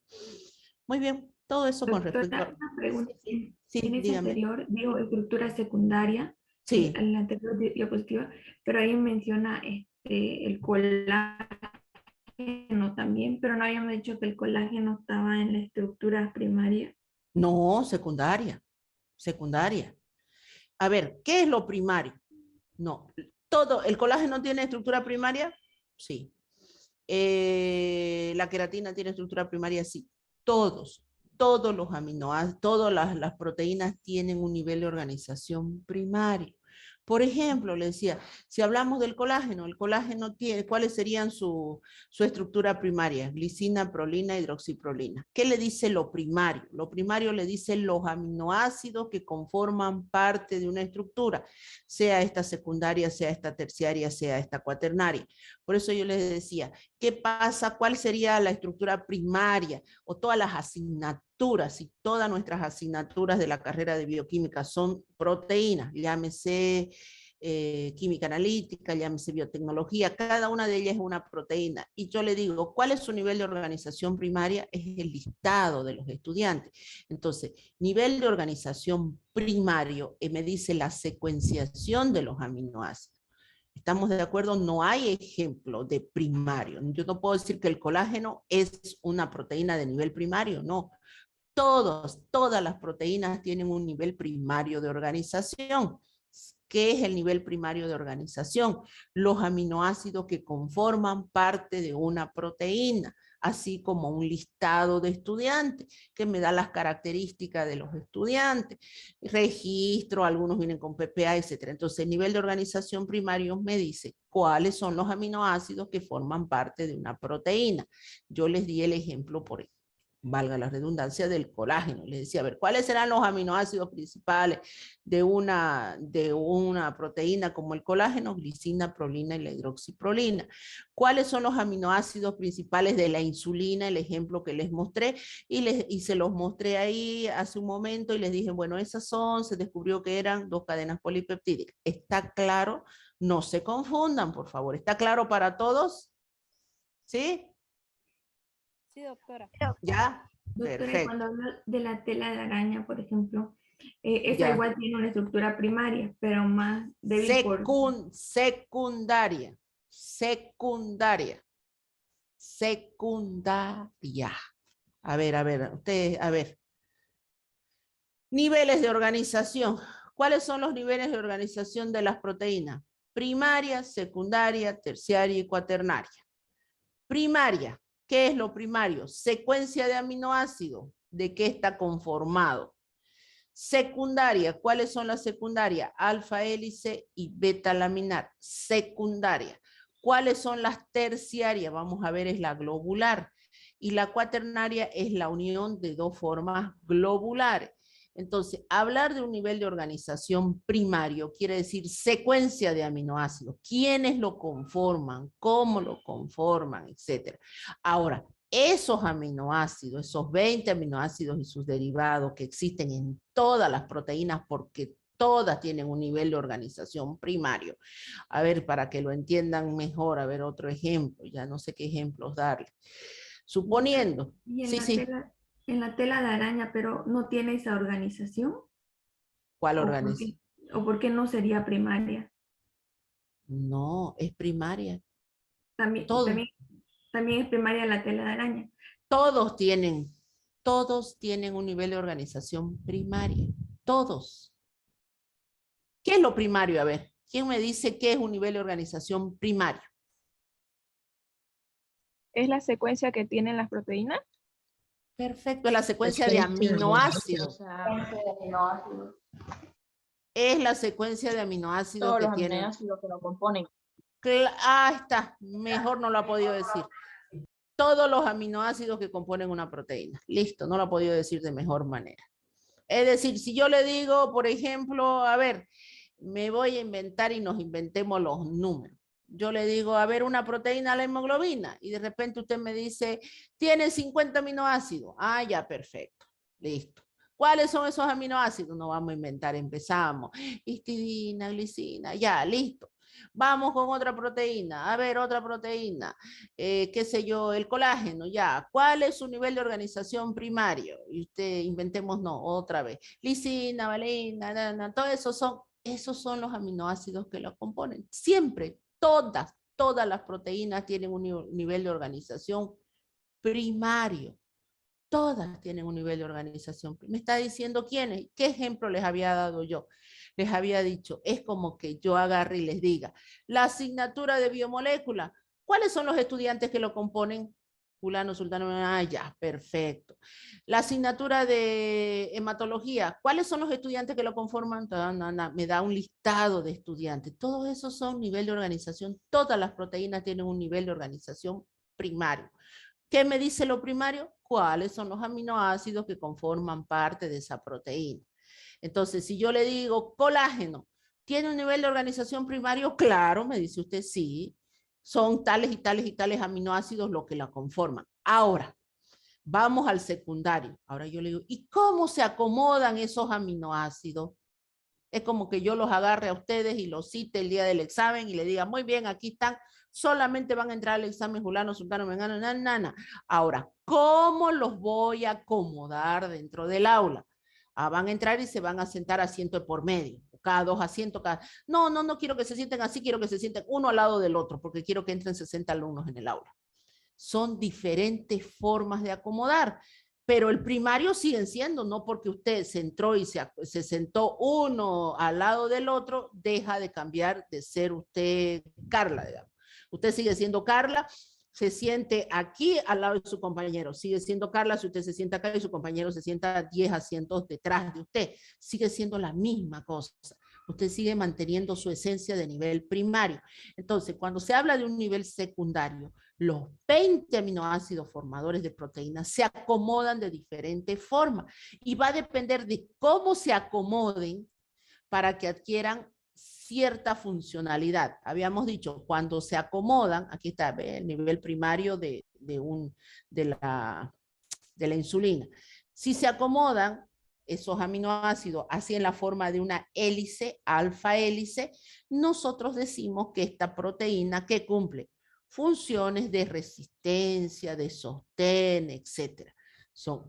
S1: Muy bien, todo eso con respecto
S3: Doctora,
S1: a...
S3: una pregunta.
S1: Sí,
S3: En ese
S1: dígame.
S3: anterior digo estructura secundaria,
S1: Sí.
S3: en la anterior diapositiva, pero ahí menciona el colágeno también, pero no habíamos dicho que el colágeno estaba en la estructura primaria.
S1: No, secundaria. Secundaria. A ver, ¿qué es lo primario? No, todo, ¿el colágeno tiene estructura primaria? Sí. La queratina tiene estructura primaria, sí. Todos los aminoácidos, todas las proteínas tienen un nivel de organización primario. Por ejemplo, le decía, si hablamos del colágeno, el colágeno tiene, ¿cuáles serían su estructura primaria? Glicina, prolina, hidroxiprolina. ¿Qué le dice lo primario? Lo primario le dice los aminoácidos que conforman parte de una estructura, sea esta secundaria, sea esta terciaria, sea esta cuaternaria. Por eso yo les decía, ¿qué pasa? ¿Cuál sería la estructura primaria? O todas las asignaturas, y todas nuestras asignaturas de la carrera de bioquímica son proteínas, llámese química analítica, llámese biotecnología, cada una de ellas es una proteína. Y yo le digo, ¿cuál es su nivel de organización primaria? Es el listado de los estudiantes. Entonces, nivel de organización primario me dice la secuenciación de los aminoácidos. ¿Estamos de acuerdo? No hay ejemplo de primario. Yo no puedo decir que el colágeno es una proteína de nivel primario, no. Todas las proteínas tienen un nivel primario de organización, ¿Qué es el nivel primario de organización? Los aminoácidos que conforman parte de una proteína, así como un listado de estudiantes que me da las características de los estudiantes, registro, algunos vienen con PPA, etc. Entonces, el nivel de organización primario me dice cuáles son los aminoácidos que forman parte de una proteína. Yo les di el ejemplo por valga la redundancia, del colágeno. Les decía, a ver, ¿cuáles serán los aminoácidos principales de una proteína como el colágeno? Glicina, prolina y la hidroxiprolina. ¿Cuáles son los aminoácidos principales de la insulina? El ejemplo que les mostré, y se los mostré ahí hace un momento y les dije, bueno, esas se descubrió que eran 2 cadenas polipeptídicas. ¿Está claro? No se confundan, por favor. ¿Está claro para todos? ¿Sí?
S5: Sí, doctora.
S1: ¿Ya?
S3: Doctora, y
S1: Perfecto.
S3: cuando hablo de la tela de araña, por ejemplo, esa
S1: Ya.
S3: igual tiene una estructura primaria, pero más débil por...
S1: Secundaria. A ver, ustedes, a ver. Niveles de organización. ¿Cuáles son los niveles de organización de las proteínas? Primaria, secundaria, terciaria y cuaternaria. Primaria. ¿Qué es lo primario? Secuencia de aminoácidos. ¿De qué está conformado? Secundaria. ¿Cuáles son las secundarias? Alfa hélice y beta laminar. Secundaria. ¿Cuáles son las terciarias? Vamos a ver, es la globular. Y la cuaternaria es la unión de 2 formas globulares. Entonces, hablar de un nivel de organización primario quiere decir secuencia de aminoácidos, quiénes lo conforman, cómo lo conforman, etc. Ahora, esos aminoácidos, esos 20 aminoácidos y sus derivados que existen en todas las proteínas, porque todas tienen un nivel de organización primario. A ver, para que lo entiendan mejor, a ver otro ejemplo, ya no sé qué ejemplos darle. Suponiendo,
S3: Y en
S1: sí,
S3: en la tela de araña, pero no tiene esa organización,
S1: ¿cuál
S3: o
S1: organización?
S3: por qué no sería primaria.
S1: No, es primaria.
S3: También,
S1: Todo,
S3: también es primaria la tela de araña.
S1: todos tienen un nivel de organización primaria. Todos. ¿Qué es lo primario? A ver, ¿quién me dice qué es un nivel de organización primario?
S5: ¿Es la secuencia que tienen las proteínas?
S1: Perfecto, es la secuencia de aminoácidos.
S4: Secuencia de aminoácidos.
S1: Es la secuencia de aminoácidos
S5: Todos
S1: que
S5: los
S1: tienen.
S5: aminoácidos que lo componen.
S1: Está, mejor no lo ha podido decir. Todos los aminoácidos que componen una proteína. Listo, no lo ha podido decir de mejor manera. Es decir, si yo le digo, por ejemplo, a ver, me voy a inventar y nos inventemos los números. Yo le digo, a ver, una proteína, la hemoglobina, y de repente usted me dice, tiene 50 aminoácidos. Ah, ya, perfecto, listo. ¿Cuáles son esos aminoácidos? No vamos a inventar, empezamos. Histidina, glicina, ya, listo. Vamos con otra proteína. A ver, otra proteína. Qué sé yo, el colágeno, ya. ¿Cuál es su nivel de organización primario? Y usted, inventemos, no, otra vez. Lisina, valina, todo eso esos son los aminoácidos que lo componen. Siempre, todas las proteínas tienen un nivel de organización primario. Todas tienen un nivel de organización. Me está diciendo quiénes. ¿Qué ejemplo les había dado yo? Les había dicho, es como que yo agarre y les diga, la asignatura de biomolécula, ¿cuáles son los estudiantes que lo componen? Fulano, sultano, ya, perfecto. La asignatura de hematología, ¿cuáles son los estudiantes que lo conforman? Me da un listado de estudiantes. Todos esos son nivel de organización. Todas las proteínas tienen un nivel de organización primario. ¿Qué me dice lo primario? ¿Cuáles son los aminoácidos que conforman parte de esa proteína? Entonces, si yo le digo colágeno, ¿tiene un nivel de organización primario? Claro, me dice usted, sí. Son tales y tales y tales aminoácidos los que la conforman. Ahora, vamos al secundario. Ahora yo le digo, ¿y cómo se acomodan esos aminoácidos? Es como que yo los agarre a ustedes y los cite el día del examen y le diga, muy bien, aquí están, solamente van a entrar al examen fulano, sultano, mengano, nana. Ahora, ¿cómo los voy a acomodar dentro del aula? Van a entrar y se van a sentar asiento por medio, cada 2 asientos, No quiero que se sienten así, quiero que se sienten uno al lado del otro, porque quiero que entren 60 alumnos en el aula. Son diferentes formas de acomodar. Pero el primario siguen siendo, no porque usted se entró y se sentó uno al lado del otro, deja de cambiar de ser usted Carla, digamos. Usted sigue siendo Carla, se siente aquí al lado de su compañero, sigue siendo Carla si usted se sienta acá y su compañero se sienta 10 asientos detrás de usted, sigue siendo la misma cosa. Usted sigue manteniendo su esencia de nivel primario. Entonces, cuando se habla de un nivel secundario, los 20 aminoácidos formadores de proteínas se acomodan de diferente forma y va a depender de cómo se acomoden para que adquieran cierta funcionalidad. Habíamos dicho, cuando se acomodan, aquí está el nivel primario de la insulina. Si se acomodan esos aminoácidos así en la forma de una hélice, alfa hélice, nosotros decimos que esta proteína que cumple funciones de resistencia, de sostén, etc.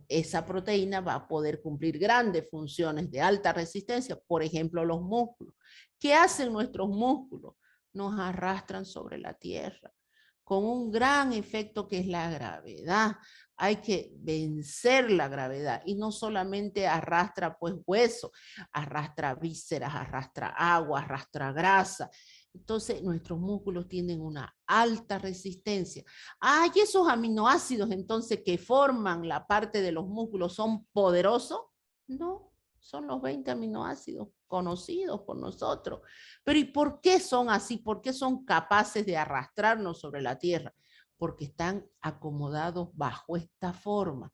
S1: Esa proteína va a poder cumplir grandes funciones de alta resistencia, por ejemplo, los músculos. ¿Qué hacen nuestros músculos? Nos arrastran sobre la tierra, con un gran efecto que es la gravedad. Hay que vencer la gravedad y no solamente arrastra pues hueso, arrastra vísceras, arrastra agua, arrastra grasa. Entonces nuestros músculos tienen una alta resistencia. ¿Y esos aminoácidos entonces que forman la parte de los músculos son poderosos? No, son los 20 aminoácidos conocidos por nosotros. Pero ¿y por qué son así? ¿Por qué son capaces de arrastrarnos sobre la tierra? Porque están acomodados bajo esta forma.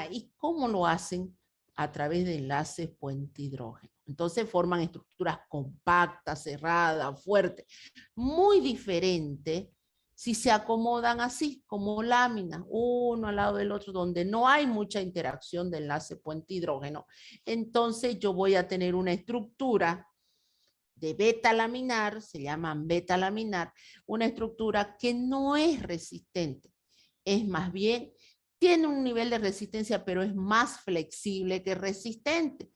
S1: ¿Y cómo lo hacen? A través de enlaces puente hidrógeno. Entonces forman estructuras compactas, cerradas, fuertes, muy diferentes si se acomodan así, como láminas, uno al lado del otro, donde no hay mucha interacción de enlace puente hidrógeno. Entonces yo voy a tener una estructura de beta laminar, se llaman beta laminar, una estructura que no es resistente, es más bien, tiene un nivel de resistencia, pero es más flexible que resistente.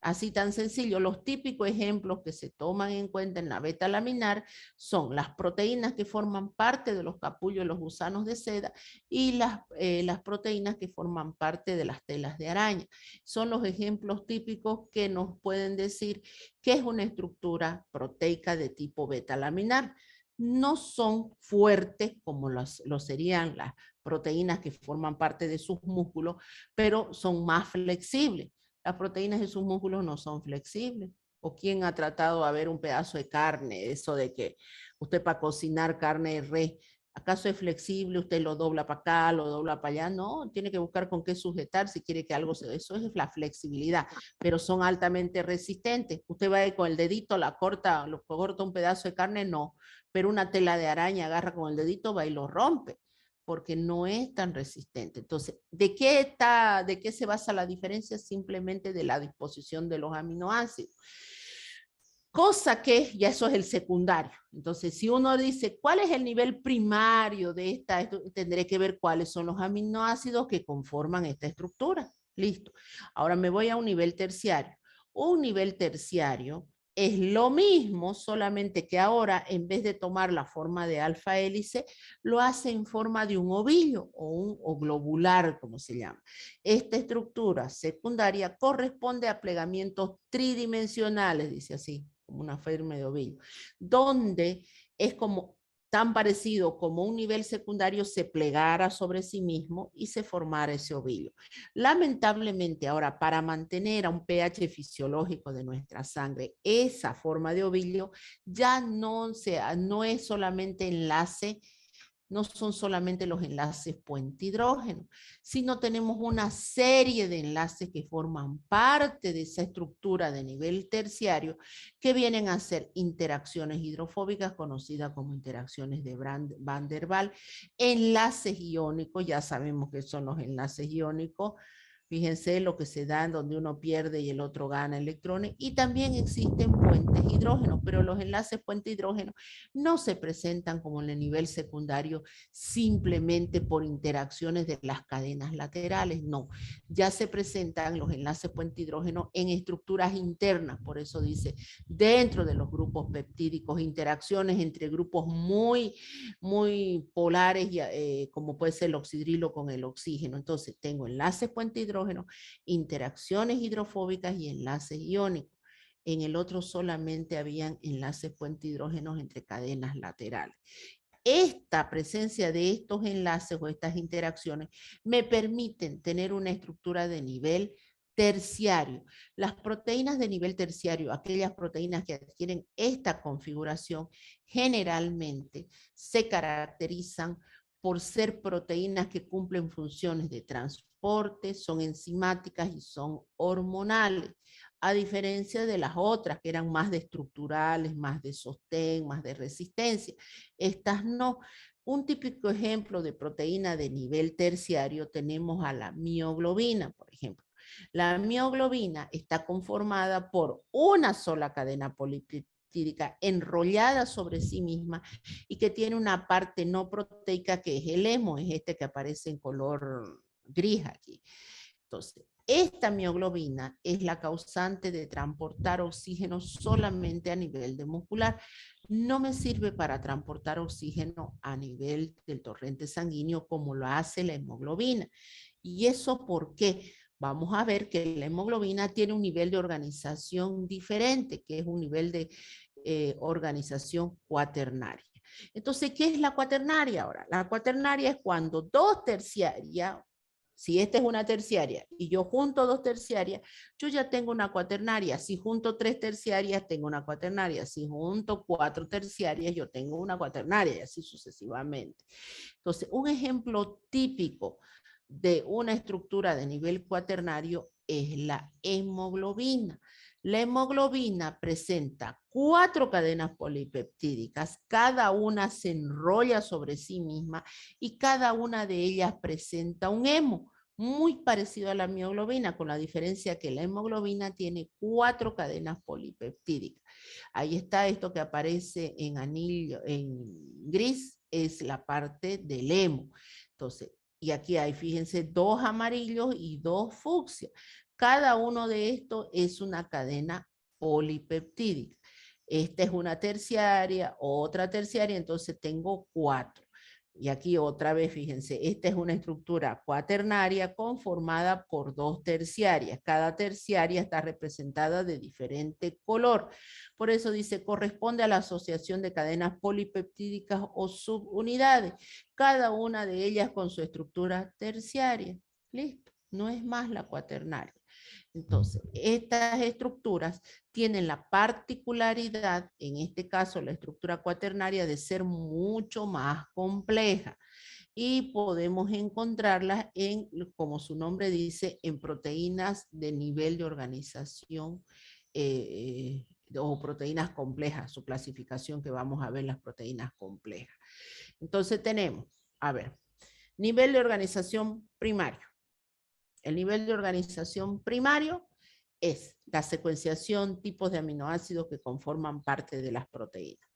S1: Así tan sencillo, los típicos ejemplos que se toman en cuenta en la beta laminar son las proteínas que forman parte de los capullos de los gusanos de seda y las proteínas que forman parte de las telas de araña. Son los ejemplos típicos que nos pueden decir que es una estructura proteica de tipo beta laminar. No son fuertes como lo serían las proteínas que forman parte de sus músculos, pero son más flexibles. Las proteínas de sus músculos no son flexibles. ¿O quién ha tratado de ver un pedazo de carne? Eso de que usted para cocinar carne de res, ¿acaso es flexible? Usted lo dobla para acá, lo dobla para allá. No, tiene que buscar con qué sujetar si quiere que algo se... Eso es la flexibilidad, pero son altamente resistentes. Usted va a con el dedito, lo corta un pedazo de carne, no. Pero una tela de araña agarra con el dedito, va y lo rompe, porque no es tan resistente. Entonces, ¿de qué se basa la diferencia? Simplemente de la disposición de los aminoácidos. Cosa que ya eso es el secundario. Entonces, si uno dice, ¿cuál es el nivel primario de esta? Tendré que ver cuáles son los aminoácidos que conforman esta estructura. Listo. Ahora me voy a un nivel terciario. Un nivel terciario es lo mismo, solamente que ahora en vez de tomar la forma de alfa hélice, lo hace en forma de un ovillo o globular, como se llama. Esta estructura secundaria corresponde a plegamientos tridimensionales, dice así, como una forma de ovillo, donde es como tan parecido como un nivel secundario se plegara sobre sí mismo y se formara ese ovillo. Lamentablemente ahora, para mantener a un pH fisiológico de nuestra sangre, esa forma de ovillo ya no es solamente enlace, no son solamente los enlaces puente hidrógeno, sino tenemos una serie de enlaces que forman parte de esa estructura de nivel terciario que vienen a ser interacciones hidrofóbicas conocidas como interacciones de Van der Waals, enlaces iónicos, ya sabemos que son los enlaces iónicos, Fíjense lo que se da en donde uno pierde y el otro gana electrones. Y también existen puentes hidrógenos, pero los enlaces puente hidrógeno no se presentan como en el nivel secundario simplemente por interacciones de las cadenas laterales, no. Ya se presentan los enlaces puente hidrógeno en estructuras internas, por eso dice, dentro de los grupos peptídicos, interacciones entre grupos muy polares, como puede ser el oxidrilo con el oxígeno. Entonces tengo enlaces puente hidrógeno, interacciones hidrofóbicas y enlaces iónicos. En el otro solamente habían enlaces puente hidrógenos entre cadenas laterales. Esta presencia de estos enlaces o estas interacciones me permiten tener una estructura de nivel terciario. Las proteínas de nivel terciario, aquellas proteínas que adquieren esta configuración, generalmente se caracterizan por ser proteínas que cumplen funciones de transporte, son enzimáticas y son hormonales, a diferencia de las otras que eran más de estructurales, más de sostén, más de resistencia. Estas no. Un típico ejemplo de proteína de nivel terciario tenemos a la mioglobina, por ejemplo. La mioglobina está conformada por una sola cadena polipeptídica enrollada sobre sí misma y que tiene una parte no proteica que es el hemo, es este que aparece en color gris aquí. Entonces, esta mioglobina es la causante de transportar oxígeno solamente a nivel de muscular. No me sirve para transportar oxígeno a nivel del torrente sanguíneo como lo hace la hemoglobina. ¿Y eso por qué? Vamos a ver que la hemoglobina tiene un nivel de organización diferente, que es un nivel de organización cuaternaria. Entonces, ¿qué es la cuaternaria ahora? La cuaternaria es cuando dos terciarias, si esta es una terciaria y yo junto dos terciarias, yo ya tengo una cuaternaria. Si junto tres terciarias, tengo una cuaternaria. Si junto cuatro terciarias, yo tengo una cuaternaria y así sucesivamente. Entonces, un ejemplo típico de una estructura de nivel cuaternario es la hemoglobina. La hemoglobina presenta 4 cadenas polipeptídicas, cada una se enrolla sobre sí misma y cada una de ellas presenta un hemo, muy parecido a la mioglobina, con la diferencia que la hemoglobina tiene 4 cadenas polipeptídicas. Ahí está esto que aparece en anillo, en gris, es la parte del hemo. Entonces, y aquí hay, fíjense, 2 amarillos y 2 fucsias. Cada uno de estos es una cadena polipeptídica. Esta es una terciaria, otra terciaria, entonces tengo 4. Y aquí otra vez, fíjense, esta es una estructura cuaternaria conformada por 2 terciarias. Cada terciaria está representada de diferente color. Por eso dice, corresponde a la asociación de cadenas polipeptídicas o subunidades. Cada una de ellas con su estructura terciaria. Listo, no es más la cuaternaria. Entonces, estas estructuras tienen la particularidad, en este caso la estructura cuaternaria, de ser mucho más compleja y podemos encontrarlas en, como su nombre dice, en proteínas de nivel de organización o proteínas complejas, su clasificación que vamos a ver las proteínas complejas. Entonces tenemos, a ver, nivel de organización primario. El nivel de organización primario es la secuenciación, tipos de aminoácidos que conforman parte de las proteínas.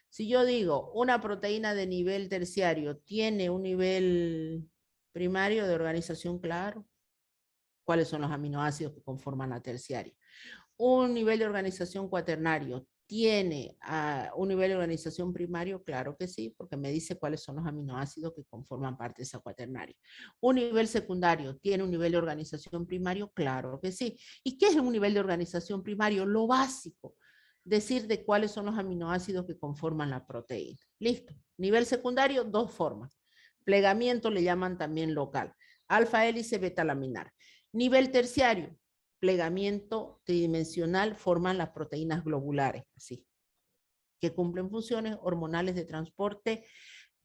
S1: Si yo digo una proteína de nivel terciario tiene un nivel primario de organización claro, ¿cuáles son los aminoácidos que conforman la terciaria? Un nivel de organización cuaternario ¿tiene un nivel de organización primario? Claro que sí, porque me dice cuáles son los aminoácidos que conforman parte de esa cuaternaria. ¿Un nivel secundario tiene un nivel de organización primario? Claro que sí. ¿Y qué es un nivel de organización primario? Lo básico, decir de cuáles son los aminoácidos que conforman la proteína. Listo. Nivel secundario, 2 formas. Plegamiento le llaman también local. Alfa hélice, beta laminar. Nivel terciario, plegamiento tridimensional forman las proteínas globulares, así, que cumplen funciones hormonales de transporte,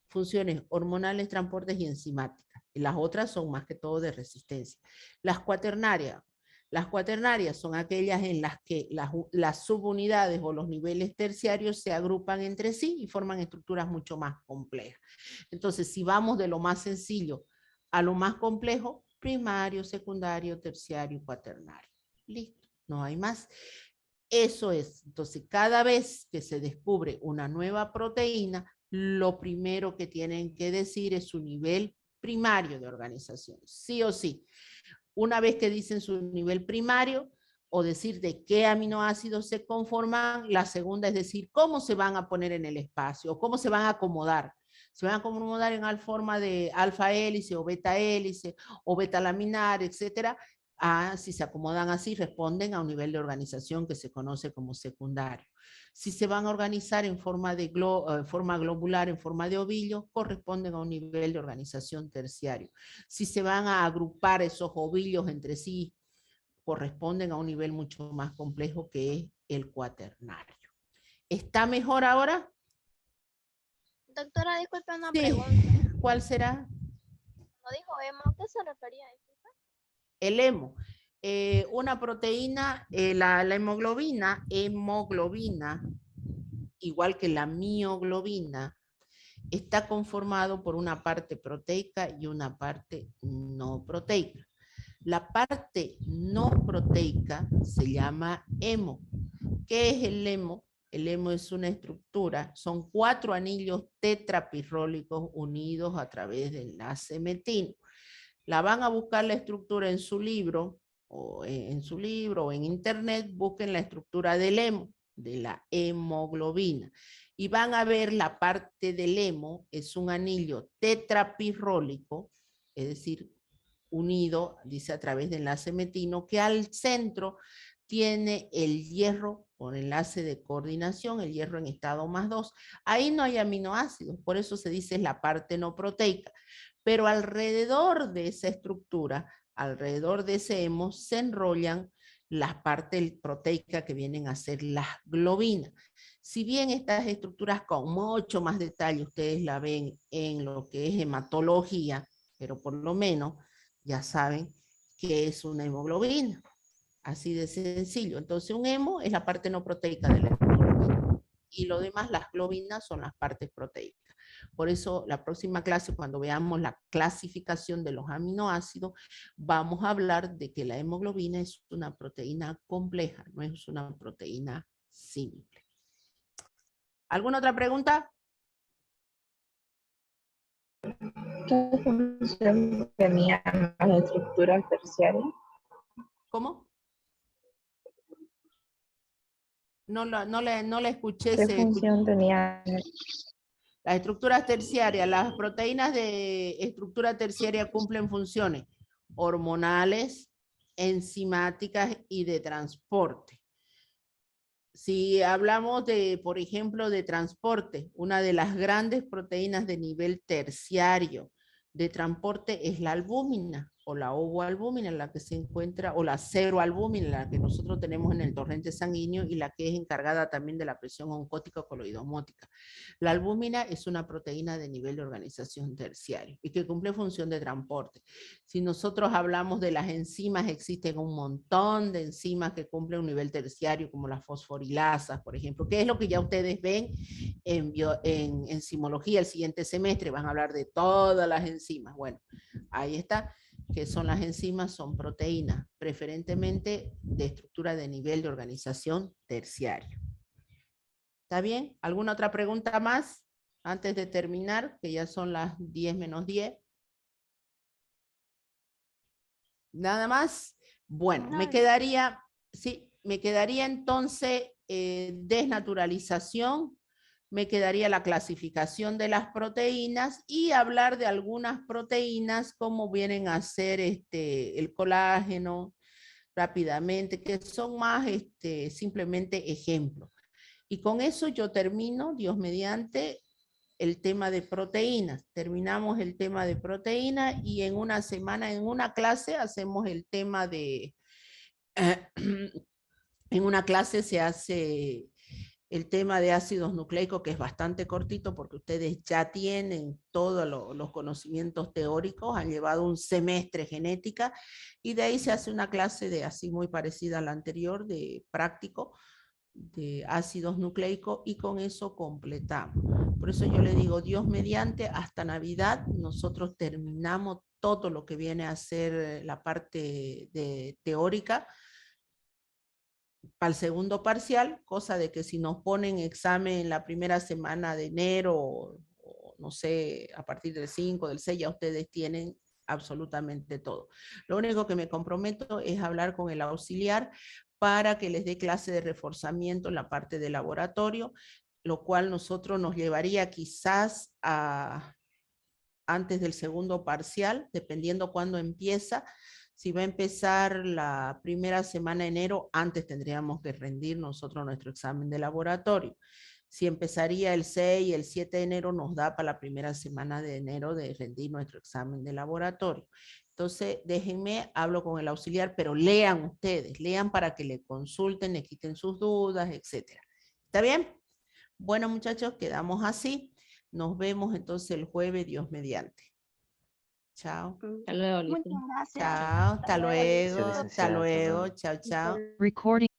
S1: funciones hormonales, transportes y enzimáticas. Y las otras son más que todo de resistencia. Las cuaternarias son aquellas en las que las subunidades o los niveles terciarios se agrupan entre sí y forman estructuras mucho más complejas. Entonces, si vamos de lo más sencillo a lo más complejo, primario, secundario, terciario y cuaternario. Listo, no hay más. Eso es. Entonces, cada vez que se descubre una nueva proteína, lo primero que tienen que decir es su nivel primario de organización, sí o sí. Una vez que dicen su nivel primario, o decir de qué aminoácidos se conforman, la segunda es decir cómo se van a poner en el espacio, o cómo se van a acomodar. Se van a acomodar en forma de alfa hélice o beta hélice o beta laminar, etcétera. Si se acomodan así, responden a un nivel de organización que se conoce como secundario. Si se van a organizar en forma globular, en forma de ovillo, corresponden a un nivel de organización terciario. Si se van a agrupar esos ovillos entre sí, corresponden a un nivel mucho más complejo que es el cuaternario. ¿Está mejor ahora?
S6: Doctora, disculpe una
S1: Sí.
S6: pregunta.
S1: ¿Cuál será?
S6: No dijo Emma, ¿a qué se refería?
S1: El hemo. Una proteína, la hemoglobina, igual que la mioglobina, está conformado por una parte proteica y una parte no proteica. La parte no proteica se llama hemo. ¿Qué es el hemo? El hemo es una estructura, son 4 anillos tetrapirrólicos unidos a través del enlace metino. La van a buscar la estructura en su libro, o en internet, busquen la estructura del hemo, de la hemoglobina. Y van a ver la parte del hemo, es un anillo tetrapirrólico, es decir, unido, dice a través del enlace metino, que al centro tiene el hierro con enlace de coordinación, el hierro en estado +2. Ahí no hay aminoácidos, por eso se dice la parte no proteica. Pero alrededor de esa estructura, alrededor de ese hemo, se enrollan las partes proteicas que vienen a ser las globinas. Si bien estas estructuras con mucho más detalle ustedes la ven en lo que es hematología, pero por lo menos ya saben que es una hemoglobina. Así de sencillo. Entonces un hemo es la parte no proteica de la hemoglobina. Y lo demás, las globinas, son las partes proteicas. Por eso la próxima clase, cuando veamos la clasificación de los aminoácidos, vamos a hablar de que la hemoglobina es una proteína compleja, no es una proteína simple. ¿Alguna otra pregunta?
S7: ¿Qué función tenían las estructuras terciarias?
S1: ¿Cómo? No la escuché.
S7: ¿Qué función tenían?
S1: Las estructuras terciarias, las proteínas de estructura terciaria cumplen funciones hormonales, enzimáticas y de transporte. Si hablamos de, por ejemplo, de transporte, una de las grandes proteínas de nivel terciario de transporte es la albúmina o la ovoalbúmina, en la que se encuentra, o la ceroalbúmina, la que nosotros tenemos en el torrente sanguíneo y la que es encargada también de la presión oncótica coloidosmótica. La albúmina es una proteína de nivel de organización terciario y que cumple función de transporte. Si nosotros hablamos de las enzimas, existen un montón de enzimas que cumplen un nivel terciario, como las fosforilasas, por ejemplo, que es lo que ya ustedes ven en enzimología el siguiente semestre. Van a hablar de todas las enzimas. Bueno, ahí está. ¿Qué son las enzimas? Son proteínas, preferentemente de estructura de nivel de organización terciario. ¿Está bien? ¿Alguna otra pregunta más antes de terminar? Que ya son las 10 menos 10. ¿Nada más? Bueno, me quedaría entonces desnaturalización, me quedaría la clasificación de las proteínas y hablar de algunas proteínas como vienen a ser el colágeno rápidamente, que son más simplemente ejemplos. Y con eso yo termino, Dios mediante, el tema de proteínas. Terminamos el tema de proteínas y en una semana, en una clase, hacemos el tema de... en una clase se hace el tema de ácidos nucleicos, que es bastante cortito porque ustedes ya tienen todos los conocimientos teóricos, han llevado un semestre genética y de ahí se hace una clase de así muy parecida a la anterior, de práctico, de ácidos nucleicos y con eso completamos. Por eso yo le digo, Dios mediante, hasta Navidad nosotros terminamos todo lo que viene a ser la parte teórica para el segundo parcial, cosa de que si nos ponen examen en la primera semana de enero, o no sé, a partir del 5, del 6, ya ustedes tienen absolutamente todo. Lo único que me comprometo es hablar con el auxiliar para que les dé clase de reforzamiento en la parte de laboratorio, lo cual nosotros nos llevaría quizás a antes del segundo parcial, dependiendo cuándo empieza. Si va a empezar la primera semana de enero, antes tendríamos que rendir nosotros nuestro examen de laboratorio. Si empezaría el 6 y el 7 de enero, nos da para la primera semana de enero de rendir nuestro examen de laboratorio. Entonces, déjenme, hablo con el auxiliar, pero lean ustedes, lean para que le consulten, le quiten sus dudas, etc. ¿Está bien? Bueno, muchachos, quedamos así. Nos vemos entonces el jueves, Dios mediante. Chao.
S5: Hasta luego, Alicia.
S6: Muchas gracias.
S1: Chao, hasta luego,
S8: Gracias,
S1: hasta
S8: licenciada. Hasta
S1: luego,
S8: luego.
S1: chao, chao.
S9: Recording